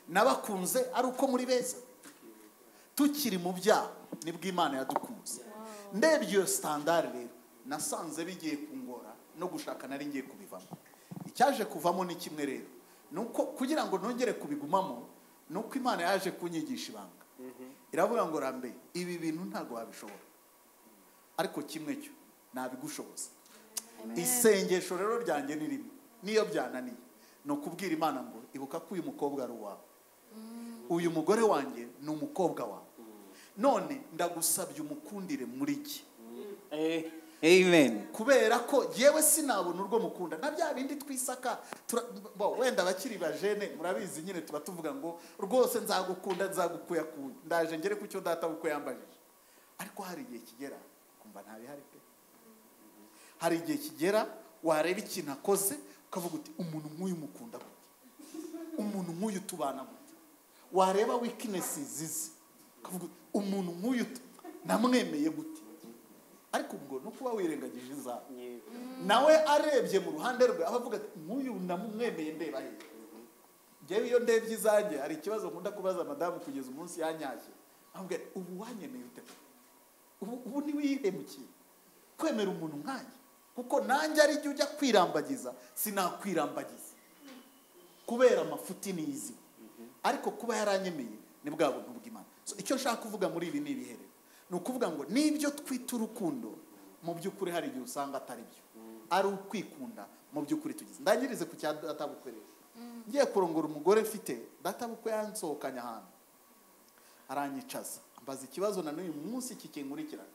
nabakunze ari uko muri beza, tukiri mu byaha nibwo Imana yadukunze. Ndebye iyo standard rero nasanze bigiye kungora no gushaka nari ngiye kubivamo. Icyaje kuvamo ni kimwe rero, nuko kugira ngo nongere kubigumamo nuko Imana yaje kunyigisha ibanga. Iravuga ngo Rambe, ibi bintu ntago wabishobora, ariko kimwe cyo nabigushoboza. Isengesho rero ryanjye ni rimwe, niyo byananiye no kubwira Imana ngo ibuka ko uyu mukobwa ari uwawe, uyu mugore wanjye ni umukobwa wawe, none ndagusabye umukundire muri iki. Amen. Kubera ko yewe sinabona urwo mukunda na bya bindi twisaka wenda bakiri bajene murabizi nyine tuba tuvuga ngo rwose nzagukunda nzagukuya ku ndaje ngere ku cyo data uko yambajije. Ariko hari igihe kigera kumva ntabihari pe. Hari igihe kigera wareba ikintu akoze ukavuga uti umuntu nk'uyu mukunda gute, umuntu nk'uyu tubana gute. Wareba weaknesses zizi ukavuga umuntu nk'uyu namwemeye gute. Ariko ubwo no kuba wirengagije za nawe arebye mu ruhande rwe abavuga ati nk'uyu namumwemeye ndeba he. Jewe iyo ndebye izanjye hari ikibazo nkunda kubaza madamu kugeza umunsi yanyashye, avuga ubu wanyemeye ute, ubu ni wihemukiye kwemera umuntu nkanje, kuko nanjye ari jye ujya kwirambagiza sinakwirambagiza kubera amafuti nizi, ariko kuba yaranyemeye ni bwa buntu bw'Imana. So icyo nshaka kuvuga muri ibi ni ibihere, ni ukuvuga ngo nibyo twita urukundo mu by'ukuri hari igihe usanga atari byo, ari ukwikunda mu by'ukuri tugize. Ndangirize ku cya databukwerera. Ngiye kurongora umugore mfite, databukwe yansohokanye ahantu aranyicaza ambaza ikibazo na n'uyu munsi kikinkurikirana.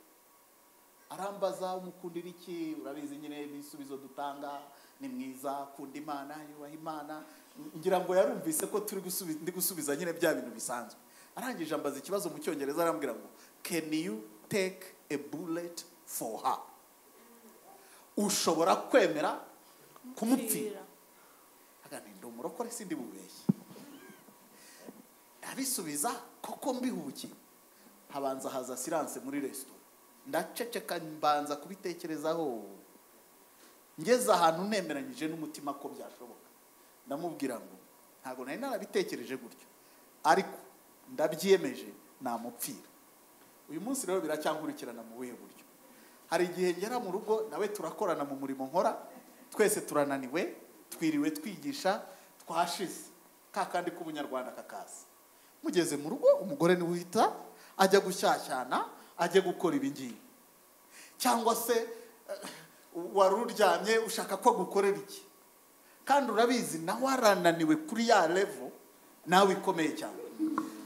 Arambaza umukundira iki, urabizi nyine ibisubizo dutanga ni mwiza, kunda Imana, yubaha Imana. Ngira ngo yarumvise ko ndi gusubiza nyine bya bintu bisanzwe. Arangije ambaza ikibazo mu Cyongereza arambwira ngo can you take a bullet for her? Ushobora kwemera kumupfira? Agane ndo murokore sindi bubeshye. Abisubiza koko mbihuki. Habanza haza silence muri restaurant. Ndaceceka mbanza kubitekerezaho. Ngeze ahantu nemeranyije n'umutima ko byashoboka. Ndamubwira ngo ntago nari narabitekereje gutyo, ariko ndabyiyemeje namupfira. Uyu munsi rero biracyankurikirana mu buhe buryo. Hari igihe ngera mu rugo nawe turakorana mu murimo nkora, twese turananiwe, twiriwe twigisha, twashize kakandi k'ubunyarwanda kakazi. Mugeze mu rugo umugore ni uhita ajya gushyashyana, ajya gukora ibingibi. Cyangwa se waruryamye ushaka ko gukorera iki, kandi urabizi nawe arananiwe kuri ya level nawe ikomeye cyane.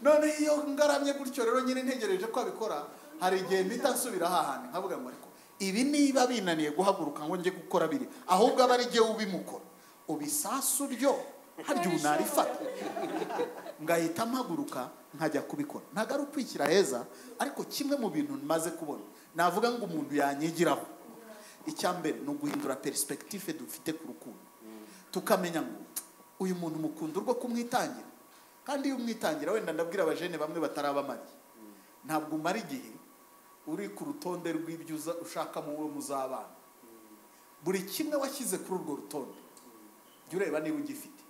None iyo ngaramye gutyo rero nyine ntegereje ko abikora, hari igihe mpita nsubira hahandi nkavuga ngo ariko ibi niba binaniye guhaguruka ngo nje gukora biri, ahubwo aba ari jye ubimukora, ubisasu ryo haryo unarifata. Ngahita mpaguruka nkajya kubikora. Ntabwo ari ukwishyira heza, ariko kimwe mu bintu maze kubona navuga ngo umuntu yanyigiraho, icya mbere ni uguhindura perspective dufite ku rukundo, tukamenya ngo uyu muntu mukunda urwo kumwitangira. Kandi iyo umwitangira, wenda ndabwira abajene bamwe batarabamariye, ntabwo umara igihe uri ku rutonde rw'ibyo ushaka mu uwo muzabana. Buri kimwe washyize kuri urwo rutonde jya ureba niba ugifite,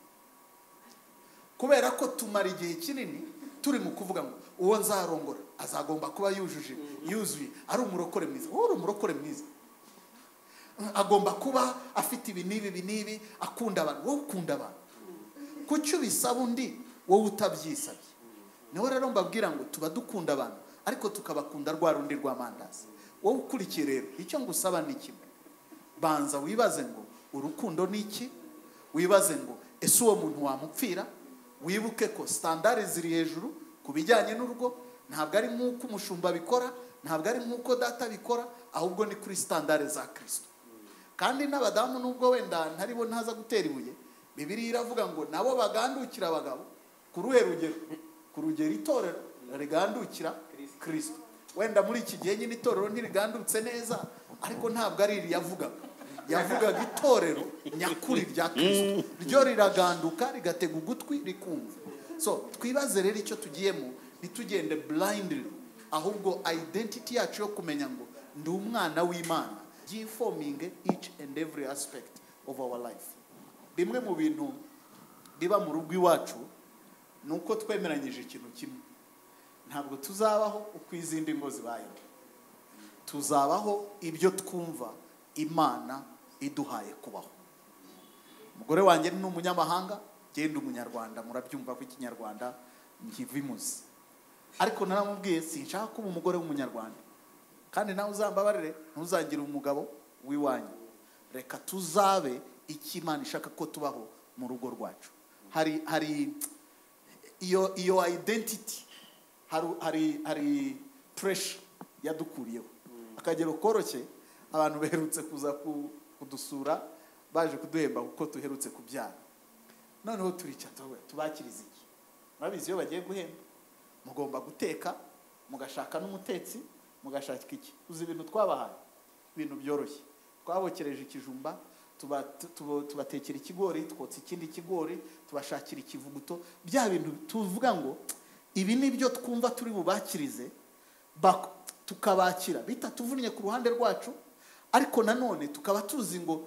kubera ko tumara igihe kinini turi mu kuvuga ngo uwo nzarongora azagomba kuba yuzuye, ari umurokore mwiza. Wowe uri umurokore mwiza, agomba kuba afite ibi n'ibi, akunda abantu. Wowe ukunda abantu, kuki ubisaba undi wowe utabyisabye? Niho rero mbabwira ngo tuba dukunda abantu, ariko tukabakunda rwa rundi rwa mandazi. Wowe ukurikiye rero, icyo ngusaba ni kimwe, banza wibaze ngo urukundo ni iki, wibaze ngo ese uwo muntu wamupfira. Wibuke ko standard ziri hejuru ku bijyanye n'urugo, ntabwo ari nk'uko umushumba bikora, ntabwo ari nk'uko data bikora, ahubwo ni kuri standard za Kristo. Kandi n'abadamu nubwo wenda ntaribo ntaza gutera ibuye, Bibiliya iravuga ngo nabo bagandukira abagabo ku ruhe rugero? Ku rugero itorero rigandukira Kristo. Wenda muri iki gihe nyine itorero ntirigandutse neza, ariko ntabwo ari iri yavugaga itorero nyakuri rya Kristo, ryo riraganduka rigatega ugutwi rikumva. So twibaze rero icyo tugiyemo, ntitugende blindly, ahubwo identity yacu yo kumenya ngo ndi umwana w'Imana, forming each and every aspect of our life. Bimwe mu bintu biba mu rugo iwacu nuko twemeranyije ikintu kimwe, ntabwo tuzabaho uko izindi ngo zibayeho, tuzabaho ibyo twumva Imana iduhaye kubaho. Umugore wanjye ni umunyamahanga, genda umunyarwanda, murabyumva ko ikinyarwanda nkivimuzi, ariko naramubwiye sinshaka kuba umugore w'umunyarwanda, kandi nawe uzambabarire ntuzangire umugabo w'iwanyu. Reka tuzabe icyo Imana ishaka ko tubaho mu rugo rwacu. Hari iyo identity, hari pressure yadukuriyeho. Akagero koroshye, abantu beherutse kuza kudusura baje kuduhemba kuko tuherutse kubyara. Noneho turica tubakiriza iki? Murabizi iyo bagiye guhemba mugomba guteka, mugashaka n'umutetsi, mugashaka iki? Uzi ibintu twabahaye, ibintu byoroshye. Twabokereje ikijumba, tubatekera ikigori, twotsa ikindi kigori, tubashakira ikivuguto. Bya bintu tuvuga ngo ibi nibyo twumva turi bubakirize, tukabakira bitatuvunnye ku ruhande rwacu, ariko nanone tukaba tuzi ngo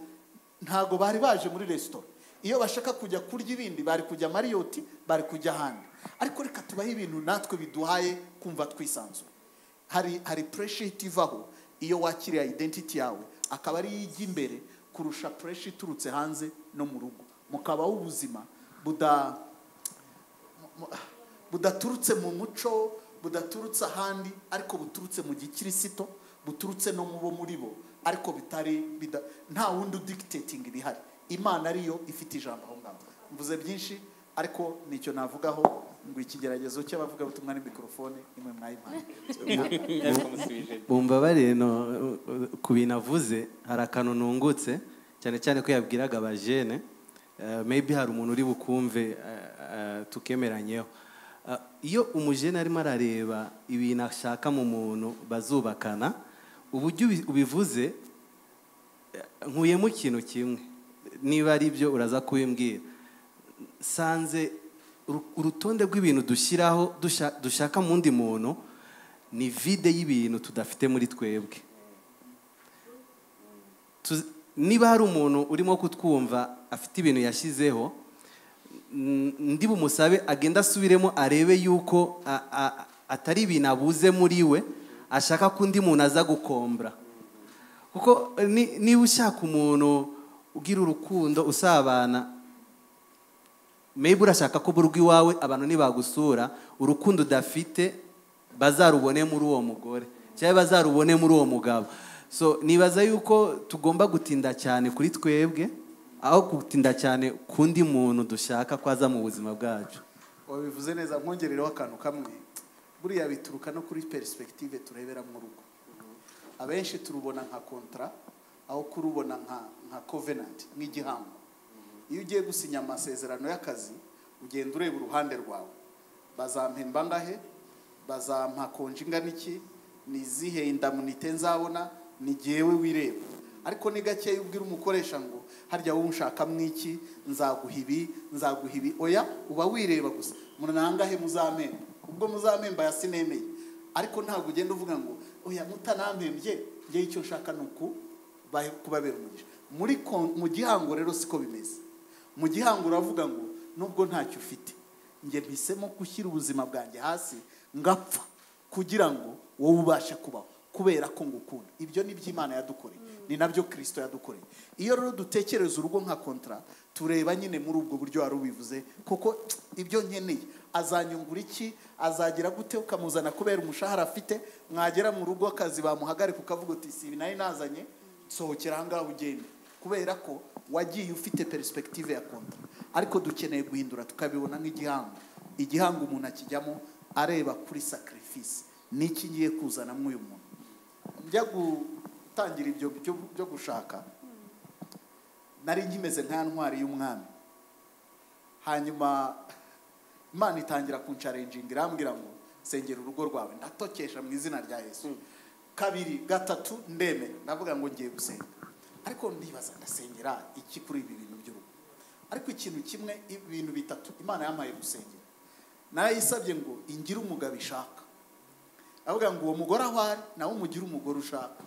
ntago bari baje muri restaurant. Iyo bashaka kujya kurya ibindi bari kujya Marriott, bari kujya ahandi, ariko reka tubahe ibintu natwe biduhaye kumva twisanzuye. Hari pressure itivaho iyo wakiriye identity yawe, akaba ari ijya imbere kurusha pressure iturutse hanze no mu rugo. Mukabaho ubuzima budaturutse mu muco, budaturutse ahandi, ariko buturutse mu gikirisito, buturutse no mu bo muri bo, ariko nta wundi dictating ibihari. Imana ariyo ifite ijambo aho ngaho. Mvuze byinshi, ariko nicyo navugaho, ngo ikigeragezo cy'abavuga butumwa ni mikrofone imwe mwayimana. Mumbabarire no ku binavuze, hari akantu nungutse cyane cyane ko yabwiraga abajene, maybe hari umuntu uri bukumve tukemeranyeho. Iyo umujene arimo arareba ibintu ashaka mu muntu bazubakana, uburyo ubivuze nkuyemo ikintu kimwe, niba ari byo uraza kubimbwira. Sanze urutonde rw'ibintu dushyiraho dushaka mu wundi muntu ni vide y'ibintu tudafite muri twebwe. Niba hari umuntu urimo kutwumva afite ibintu yashyizeho, ndi bumusabe agenda asubiremo arebe yuko atari ibintu abuze muri we, ashaka ko undi muntu aza gukombra. Kuko niba ushaka umuntu ugira urukundo usabana, maybe urashaka ko burugwa iwawe abantu nibagusura urukundo udafite bazarubone muri uwo mugore cyangwa bazarubone muri uwo mugabo. So nibaza yuko tugomba gutinda cyane kuri twebwe aho gutinda cyane kundi muntu dushaka kwaza mu buzima bwacu. Wabivuze neza, nkongerereho akantu kamwe. Buriya bituruka no kuri perspective turebera mu rugo. Abenshi turubona nka kontra aho kurubona nka covenant, nk'igihango. Iyo ugiye gusinya amasezerano y'akazi ugenda ureba uruhande rwawe. bazampemba ngahe, bazampa konji ingana iki, ni izihe indamunite nzabona, ni jyewe wireba. Ariko ni gakeya ubwira umukoresha ngo harya wowe unshakamo iki, nzaguha ibi, oya uba wireba gusa. Nangahe muzamemba, ubwo muzamemba yasinemeye, ariko ntabwo ugenda uvuga ngo oya mutanampembye ngiye icyo nshaka nuku kubabera umugisha. Mu gihango rero siko bimeze. Mu gihango uravuga ngo nubwo ntacyo ufite, nge mpisemo gushyira ubuzima bwanjye hasi ngapfa kugira ngo wowe ubashe kubaho, kubera ko ngukunda. Ibyo ni by'Imana yadukoreye, ni nabyo Kristo yadukoreye. Iyo rero dutekereza urugo nka kontra, tureba nyine muri ubwo buryo wari ubivuze, kuko ibyo nkeneye azanyungura iki, azagira gute, ukamuzana kubera umushahara afite, mwagera mu rugo akazi bamuhagarika ukavuga uti si nayo nazanye, sohokera ahangaha ugende, kubera ko wagiye ufite perspective ya kontra. Ariko dukeneye guhindura tukabibona nk'igihango. Igihango umuntu akijyamo areba kuri sacrifice, niki ngiye kuzana mu uyu muntu. Njya gutangira ibyo byo gushaka, nari nkimeze nka ntwari y'umwami. Hanyuma Imana itangira kunchallenging, irambwira ngo sengera urugo rwawe. Ndatokesha mu izina rya Yesu. 2 3 ndemera, ndavuga ngo ngiye gusenga. Ariko ndibaza ndasengera iki kuri ibi bintu by'urugo. Ariko ikintu kimwe, ibintu bitatu Imana yampaye gusengera. Naye yisabye ngo ingira umugabo ishaka. Avuga ngo uwo mugore ahwari nawe umugira umugore ushaka.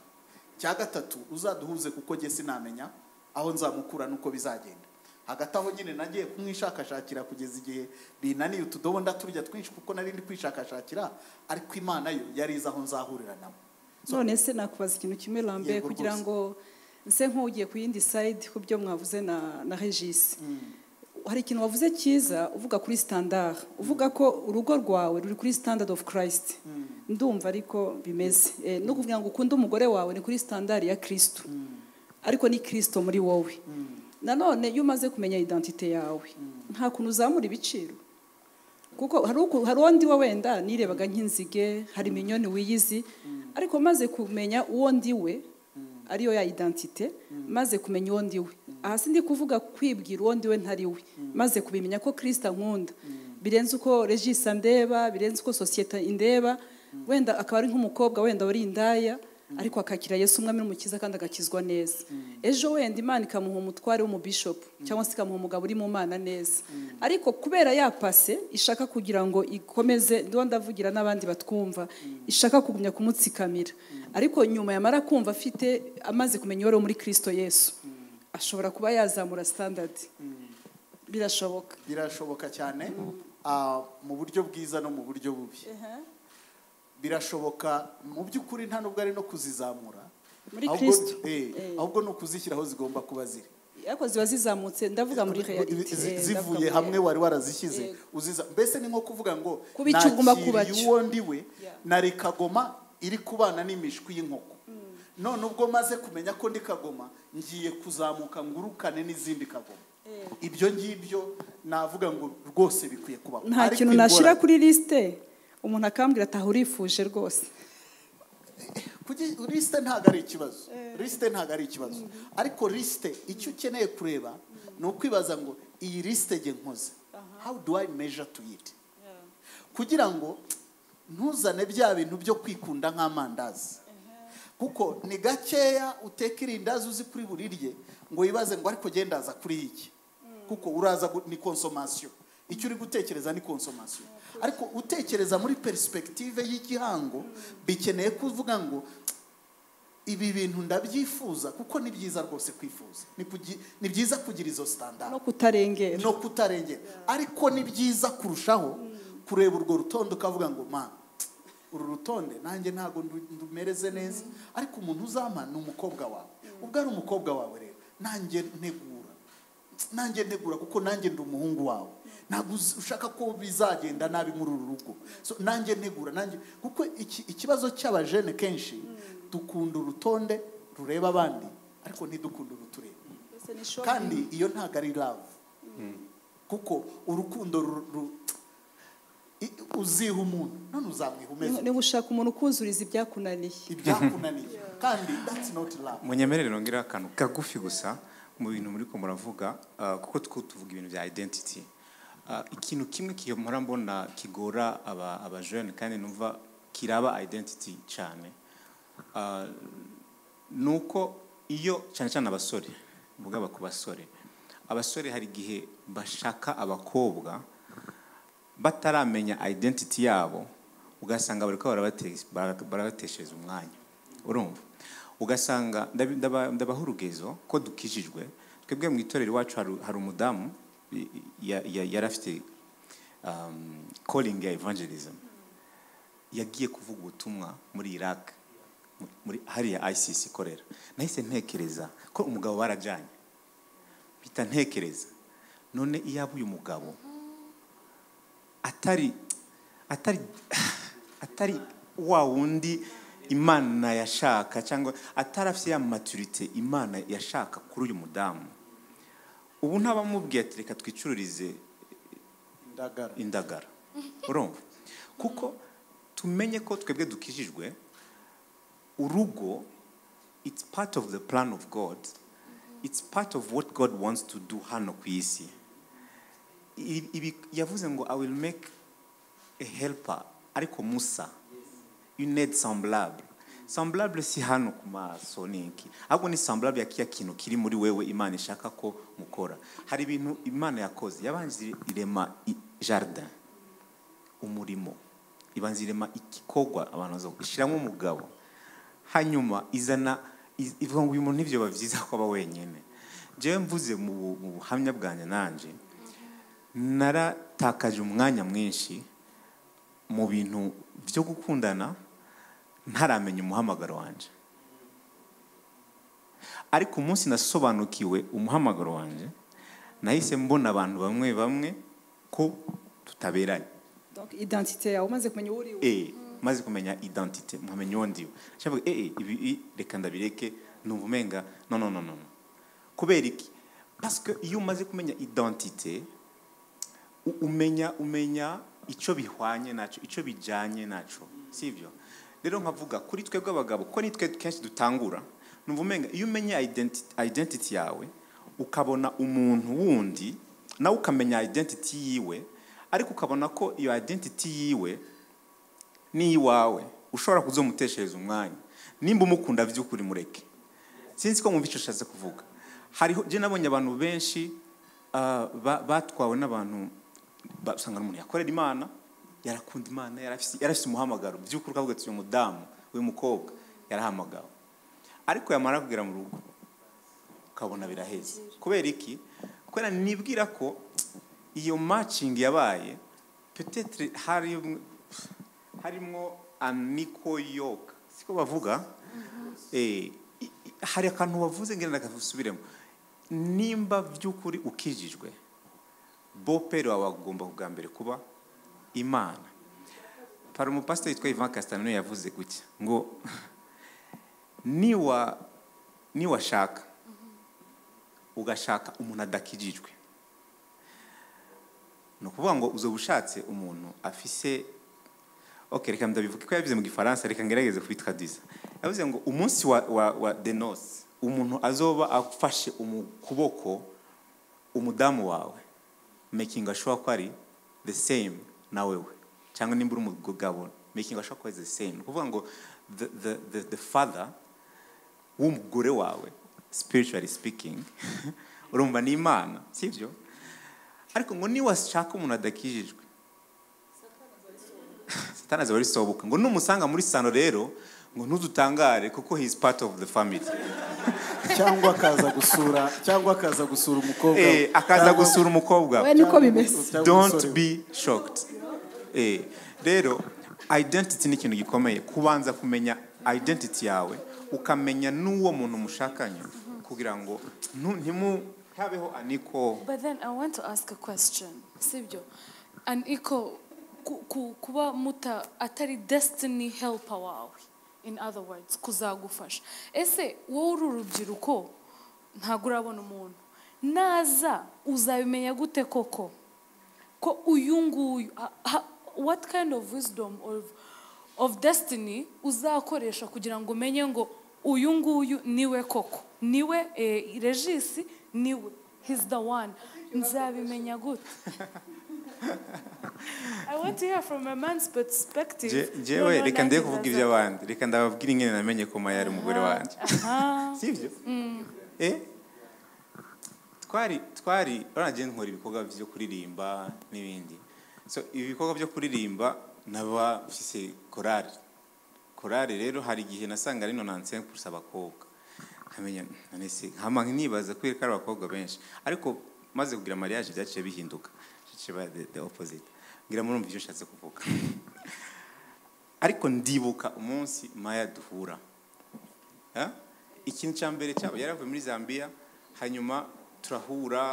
Cya gatatu uzaduhuze kuko jye sinamenya aho nzamukura nuko bizagenda. Hagati aho nyine nagiye kumwishakashakira kugeza igihe binaniye utudobo ndaturya twinshi kuko nari ndi kwishakashakira, ariko Imana yo yari izi aho nzahurira nawe. None se nakubaza ikintu kimwe Lambert, kugira ngo nse nk'ugiye ku yindi side ku byo mwavuze na Regis. Hari ikintu wavuze cyiza uvuga kuri standard, uvuga ko urugo rwawe ruri kuri standard of Christ. Ndumva ariko bimeze. No kuvuga ngo ukunda umugore wawe ni kuri standard ya Kristo. Ariko ni Kristo muri wowe. Nanone iyo umaze kumenya identite yawe, nta kuntu uzamura ibiciro. Kuko hari undi we wenda nirebaga nk'inzige, hari minyoni wiyizi, ariko maze kumenya uwo ndi we, ariyo ya identite, maze kumenya uwo ndi we. Aha sindi kuvuga kwibwira uwo ndi we ntari we, maze kubimenya ko Kristo ankunda. Birenze uko Regis andeba, birenze uko societe indeba, wenda akaba ari nk'umukobwa wenda wari indaya, ariko akakira Yesu umwami n'umukiza kandi agakizwa neza. Ejo wenda Imana ikamuha umutware w'umubishop cyangwa se ikamuha umugabo uri mu Mana neza. Ariko kubera yapase ishaka kugira ngo ikomeze, ndo ndavugira n'abandi batwumva, ishaka kugumya kumutsikamira. Ariko nyuma yamara kumva afite amaze kumenya wari muri Kristo Yesu, ashobora kuba yazamura standard. Birashoboka cyane, mu buryo bwiza no mu buryo bubi. Birashoboka mu by'ukuri nta nubwo ari no kuzizamura muri Kristo, ahubwo no kuzishyiraho zigomba kuba ziri. Yako ziba zizamutse, ndavuga muri reality zivuye hamwe wari warazishyize uziza. Mbese ni nko kuvuga ngo kubicuguma kubacu uwo ndiwe nari Kagoma iri kubana n'imishwi y'inkoko. None ubwo maze kumenya ko ndi Kagoma, ngiye kuzamuka ngurukane n'izindi Kagoma. Ibyo ngibyo navuga ngo rwose bikwiye kubaho. Nta kintu nashira kuri liste umuntu akambwira ati urifuje rwose. Liste ntago ari ikibazo. Liste ntago ari ikibazo. Ariko liste icyo ukeneye kureba ni ukwibaza ngo iyi liste ge nkoze, how do I measure to it? Kugira ngo ntuzane bya bintu byo kwikunda nk'amandazi. Kuko ni gakeya utekira indazi uzi kuri burirye ngo yibaze ngo ariko gendaza kuri iki. Kuko uraza ni consommation. Icyo uri gutekereza ni consommation. Ariko utekereza muri perspective y'igihango, bikeneye kuvuga ngo ibi bintu ndabyifuza kuko ni byiza rwose kwifuza. Ni byiza kugira izo standard no kutarengera. Ariko ni byiza kurushaho kureba urwo rutondo ukavuga ngo uru rutonde nanjye ntago ndumereze neza, ariko umuntu uzama ni umukobwa wawe. Ubwo ari umukobwa wawe rero nanjye ntegura kuko nanjye ndi umuhungu wawe. Ntabwo ushaka ko bizagenda nabi muri uru rugo. So nanjye ntegura nanjye, kuko ikibazo cy'abajene kenshi dukunda urutonde rureba abandi ariko ntidukunda urutureba. Kandi iyo ntago ari love. Kuko urukundo uziha umuntu none uzamwiha umeze. Niba ushaka umuntu kuzuriza ibyakunaniye. Kandi that's not love. Munyemerere nongera akantu kagufi gusa mu bintu muri ko muravuga, kuko tuvuga ibintu bya identity. ikintu kimwe kiyomora mbona kigora abajene kandi numva kiraba identity cyane nuko iyo cyane cyane abasore mvuga ku basore abasore hari igihe bashaka abakobwa bataramenya identity yabo ugasanga bariko barabateshereza umwanya urumva ugasanga ndabaha urugezo ko dukijijwe twebwe mu itorero iwacu hari umudamu yarafite calling ya evangelism yagiye kuvuga ubutumwa muri Iraq muri hariya ICC ikorera nahise ntekereza ko umugabo barajanye bita ntekereza none iyaba uyu mugabo atari wa wundi Imana yashaka cyangwa atarafite ya maturité Imana yashaka kuri uyu mudamu ubu ntabamubwiye ati reka twicururize indagara urumva kuko tumenye ko twebwe dukijijwe urugo it's part of the plan of God it's part of what God wants to do hano ku isi yavuze ngo I will make a helper ariko Musa you need semblable si hano ku maso niki ahubwo ni semblable ya kiya kintu kiri muri wewe Imana ishaka ko mukora hari ibintu Imana yakoze yabanze irema jardin umurimo ibanze irema ikikogwa abantu zo ishiramo umugabo hanyuma izana ivuga ngo uyu muntu nivyo bavyiza ko aba wenyene je mvuze mu buhamya bwanje nanje naratakaje umwanya mwinshi mu bintu byo gukundana ntaramenya umuhamagaro wanje ariko umunsi nasobanukiwe umuhamagaro wanje nahise mbona abantu bamwe ko tutaberanye donc identité yawe umaze kumenya uri maze kumenya identité mumenye wondi cyangwa ibi reka ndabireke numva umenga no kubera iki parce que iyo umaze kumenya identité umenya ico bihwanye naco ico bijanye naco sivyo rero nkavuga kuri twebwe abagabo ko nitwe kenshi dutangura numva umenga iyo umenya identity yawe ukabona umuntu wundi nawe ukamenya identity yiwe ariko ukabona ko iyo identity yiwe ni iwawe ushobora kuzomuteshereza umwanya nimba umukunda vy'ukuri mureke sinzi ko mwumva ico kuvuga hariho je nabonye abantu benshi batwawe n'abantu basanga umuntu yakorera Imana yarakunda Imana yarafise umuhamagaro by'ukuri kavuga ati uyu mudamu uyu mukobwa yarahamagawe ariko yamara kugira mu rugo ukabona biraheze kubera iki kubera nibwira ko iyo matching yabaye peut-être harimo amiko yoke siko bavuga hari akantu wavuze ngenda nakasubiremo nimba by'ukuri ukijijwe bopere wawe agomba kugambere kuba Imana para umupastor yitwa Ivan Castano yavuze gutya ngo niwa shaka ugashaka umuntu adakijijwe no kuvuga ngo uzobushatse umuntu afise reka ndabivuga ko yabize mu gifaransa reka ngerageze kubitraduza yavuze ngo umunsi wa denos umuntu azoba afashe umukuboko umudamu wawe making sure ko ari the same na wewe cyangwa nimba uri umugabo making sure ko ari the same kuvuga ngo the father w'umugore wawe spiritually speaking urumva ni Imana sivyo ariko ngo ni washaka umuntu adakijijwe Satana azabari sobuka ngo numusanga muri sano rero ngo ntudutangare kuko he is part of the family cyangwa akaza gusura umukobwa akaza gusura umukobwa we niko bimeze don't be shocked rero identity ni ikintu gikomeye kubanza kumenya identity yawe ukamenya n'uwo muntu mushakanye kugira ngo habeho aniko. But then I want to ask a question sibyo aniko kuba muta atari destiny helper wawe in other words kuzagufasha ese wowe urubyiruko ntago urabona umuntu naza uzabimenya gute koko ko uyu nguyu what kind of wisdom of destiny uzakoresha kugira ngo umenye ngo uyu nguyu niwe koko niwe Regis niwe he's the one nzabimenya gute I want to hear from a man's perspective. jewe reka ndiye kuvuga iby'abandi reka ndababwira ingene namenye ko Maya ari umugore wanjye sibyo twari uranagiye nkora ibikorwa byo kuririmba n'ibindi so ibi bikorwa byo kuririmba naba mfise korari rero hari igihe nasanga ari 95% abakobwa nkamenya nese nkama nibaza kwereka abakobwa benshi ariko maze kugira mariage byaciye bihinduka kiba the opposite ngira murumva ivyo nshatse kuvuga ariko ndibuka umunsi Maya duhura ikintu cya mbere cyabo yaravuye muri Zambia hanyuma turahura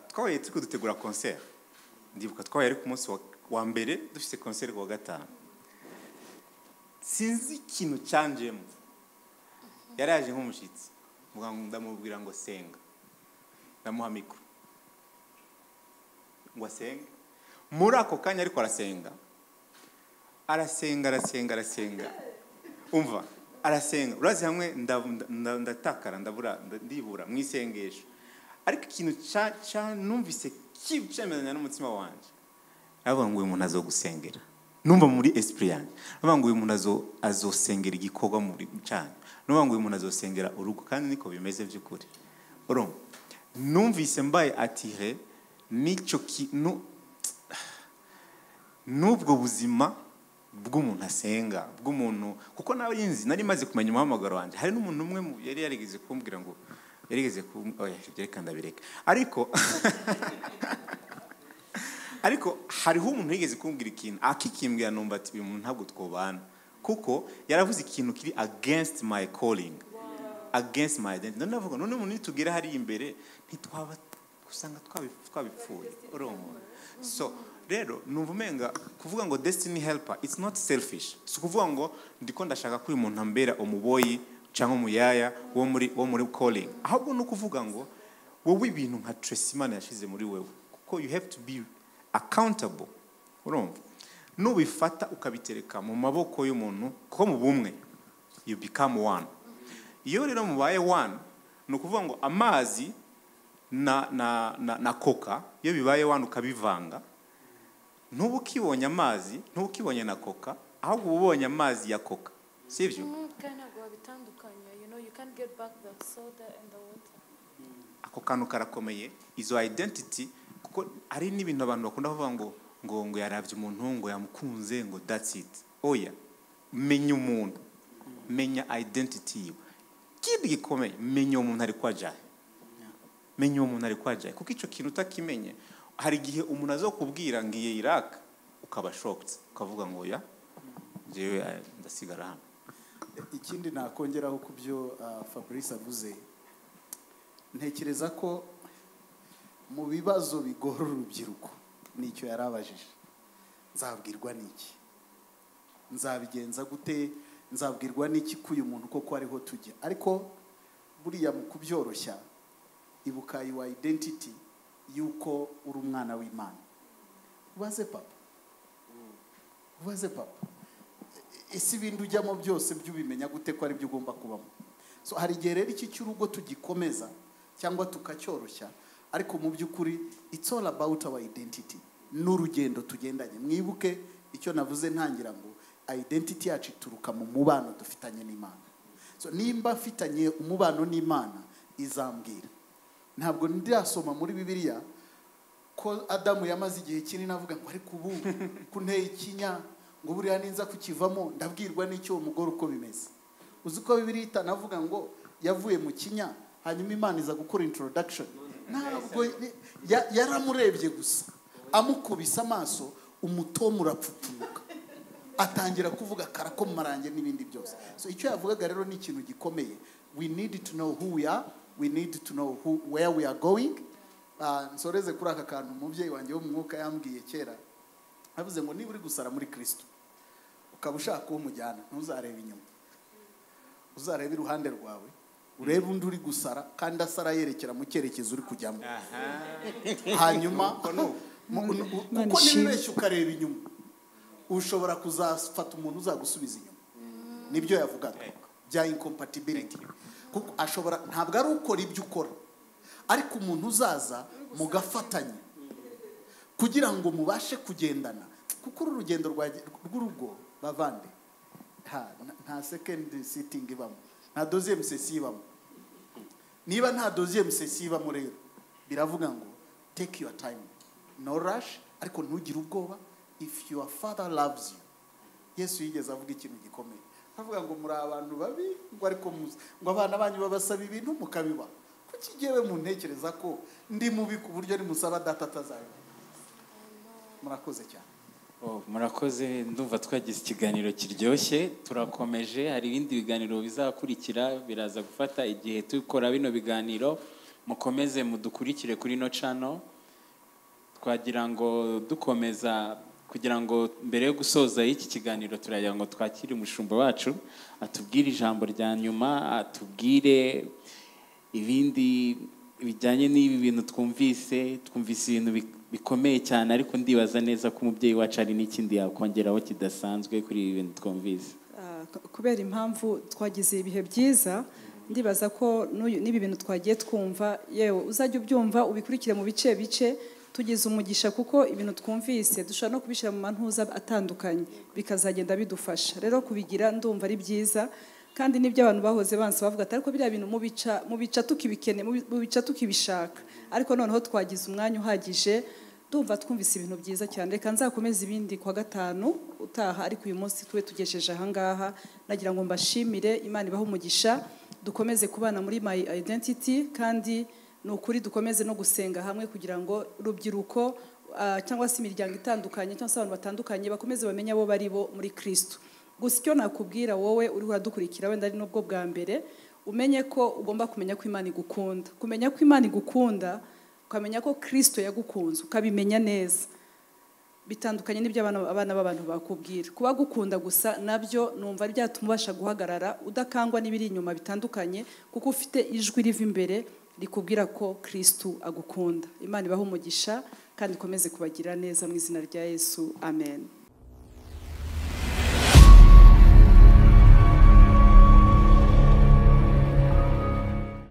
twabaye turi dutegura concert ndibuka twabaye ari ku munsi wa mbere dufite concert ku wa gatanu sinzi ikintu cyanjemo yaraje nk'umushitsi ndamubwira ngo senga ndamuha mikro ngo asenge muri ako kanya ariko arasenga umva arasenga urazi hamwe ndatakara ndibura mwisengesho ariko ikintu cha numvise kibicemezanya n'umutima wanje avuga ngo uyu muntu azogusengera numva muri esprit yanjye avuga ngo uyu muntu azosengera igikorwa muri cyane numva ngo uyu muntu azosengera urugo kandi niko bimeze by'ukuri urumva numvise mbaye attiré n'icyo kintu n'ubwo buzima bw'umuntu asenga bw'umuntu kuko nawe yinzi nari maze kumenya umuhamagaro wanje hari n'umuntu umwe yari yarigeze kumbwira ngo reka ndabireka ariko hariho umuntu yigeze kumbwira ikintu akikimbwira numva ati uyu muntu ntabwo twobana kuko yaravuze ikintu kiri against my calling against my identity ndavuga none umuntu nitugera hari imbere ntitwaba usanga twabipfuye urumva so rero numva umenga kuvuga ngo destiny helper it's not selfish so kuvuga ngo ndiko ndashaka ko uyu muntu ambera umuboyi cyangwa umuyaya wo muri calling ahubwo no kuvuga ngo wowe ibintu nka Tracy Imana yashize muri wewe kuko you have to be accountable urumva nubifata ukabitereka mu maboko y'umuntu kuko mu bumwe you become one iyo rero mubaye one no kuvuga ngo amazi na coca iyo bibaye one ukabivanga ntubu kibonye amazi ntubu kibonye na coca ahubwo ubonye amazi ya coca sivyo kana go bitandukanye you can't get back the soda and the water ako kantu karakomeye izo identity kuko ari n'ibintu abantu bakunda kuvuga ngo yaravye umuntu ngo yamukunze ngo that's it oya menya umuntu menya identity yiwe kindi gikomeye menya umuntu ari kwajaye menya umuntu ari kwajaye kuko ico kintu utakimenye hari igihe umuntu azokubwira ngiye Iraq ukaba shocked ukavuga ngo ya jewe ndasigara hano ikindi nakongeraho kubyo Fabrice avuze ntekereza ko mu bibazo bigora urubyiruko nicyo yarabajije nzabwirwa n'iki nzabigenza gute nzabwirwa n'iki kuyu muntu koko ariho tujya ariko buriya mu kubyoroshya ibuka your identity yuko uri umwana w'Imana ubaze papa ese ibintu ujyamo byose by'ubimenya gute ko ari byo ugomba kubamo so hari igihe rero iki cy'urugo tugikomeza cyangwa tukacyoroshya ariko mu by'ukuri it's all about our identity n'urugendo tugendanye mwibuke icyo navuze ntangira ngo identity yacu ituruka mu mubano dufitanye n'Imana so nimba afitanye umubano n'Imana izambwira ntabwo ndirasoma muri Bibiliya ko Adamu yamaze igihe kinini avuga ngo ariko ubu kunteye ikinya ngo buriya ninza kukivamo ndabwirwa n'icyo umugore uko bimeze uzi ko Bibiliya itanavuga ngo yavuye mu kinya hanyuma Imana iza gukora introduction ntabwo yaramurebye gusa amukubise amaso umutomo urapfupfunuka atangira kuvuga karako mu marange n'ibindi byose so icyo yavugaga rero ni ikintu gikomeye we need to know who we are we need to know where we are going nsoreze kuri aka kantu umubyeyi wanjye wo mu mwuka yambwiye kera avuze ngo niba uri gusara muri Kristo ukaba ushaka ko umujyana ntuzarebe inyuma uzarebe iruhande rwawe urebe undi uri gusara kandi asara yerekera mu cyerekezo uri kujyamo hanyuma kuko nibeshye ukareba inyuma ushobora kuzafata umuntu uzagusubiza inyuma nibyo yavugaga bya incompatibility kuko ashobora ntabwo ari ukora ibyo ukora ariko umuntu uzaza mugafatanya kugira ngo mubashe kugendana, kuko uru rugendo rw'urugo bavande nta second sitting ibamo, nta deuxième session ibamo. Niba nta deuxième session ibamo rero biravuga ngo take your time, no rush, ariko ntugire ubwoba. If your father loves you, Yesu yigeze avuga ikintu gikomeye, avuga ngo muri abantu babi, ngo ariko ngo abana banyu babasaba ibintu mukabiba. Kuki jewe muntekereza ko ndi mubi ku buryo nimusaba data atazayo? Murakoze cyane. Murakoze, ndumva twagize ikiganiro kiryoshye. Turakomeje, hari ibindi biganiro bizakurikira, biraza gufata igihe tukora bino biganiro. Mukomeze mudukurikire kuri no channel. Twagira ngo dukomeza, kugira ngo mbere yo gusoza iki kiganiro turagira ngo twakire umushumba wacu atubwire ijambo rya nyuma, atubwire ibindi bijyanye n'ibi bintu twumvise ibintu bikomeye cyane, ariko ndibaza neza ko umubyeyi wacu ari n'ikindi yakongeraho kidasanzwe kuri ibi bintu twumvise. Kubera impamvu twagize ibihe byiza, ndibaza ko n'ibi bintu twagiye twumva, yewe uzajya ubyumva ubikurikire mu bice tugize umugisha, kuko ibintu twumvise dushobora no kubishyira mu mantuza atandukanye bikazagenda bidufasha. Rero kubigira ndumva ari byiza, kandi n'ibyo abantu bahoze banse bavuga ati ariko biriya bintu mubica tukibikene, mubica tukibishaka, ariko noneho twagize umwanya uhagije, ndumva twumvise ibintu byiza cyane. Reka nzakomeza ibindi kwa gatanu utaha, ariko uyu munsi tube tugejeje ahangaha. Nagira ngo mbashimire, Imana ibahe umugisha, dukomeze kubana muri My Identity, kandi ni ukuri dukomeze no gusenga hamwe kugira ngo urubyiruko cyangwa se imiryango itandukanye cyangwa se abantu batandukanye bakomeze bamenye abo bari bo muri Kristo. Gusa icyo nakubwira wowe uri uradukurikira, wenda ari nubwo bwa mbere, umenye ko ugomba kumenya ko Imana igukunda. Kumenya ko Imana igukunda, ukamenya ko Kristo yagukunze, ukabimenya neza, bitandukanye n'ibyo abana b'abantu bakubwira. Kuba gukunda gusa nabyo numva ari byatuma ubasha guhagarara udakangwa n'ibiri inyuma bitandukanye, kuko ufite ijwi riva imbere rikubwira ko Kristo agukunda. Imana ibahe umugisha kandi ikomeze kubagira neza mu izina rya Yesu, amen.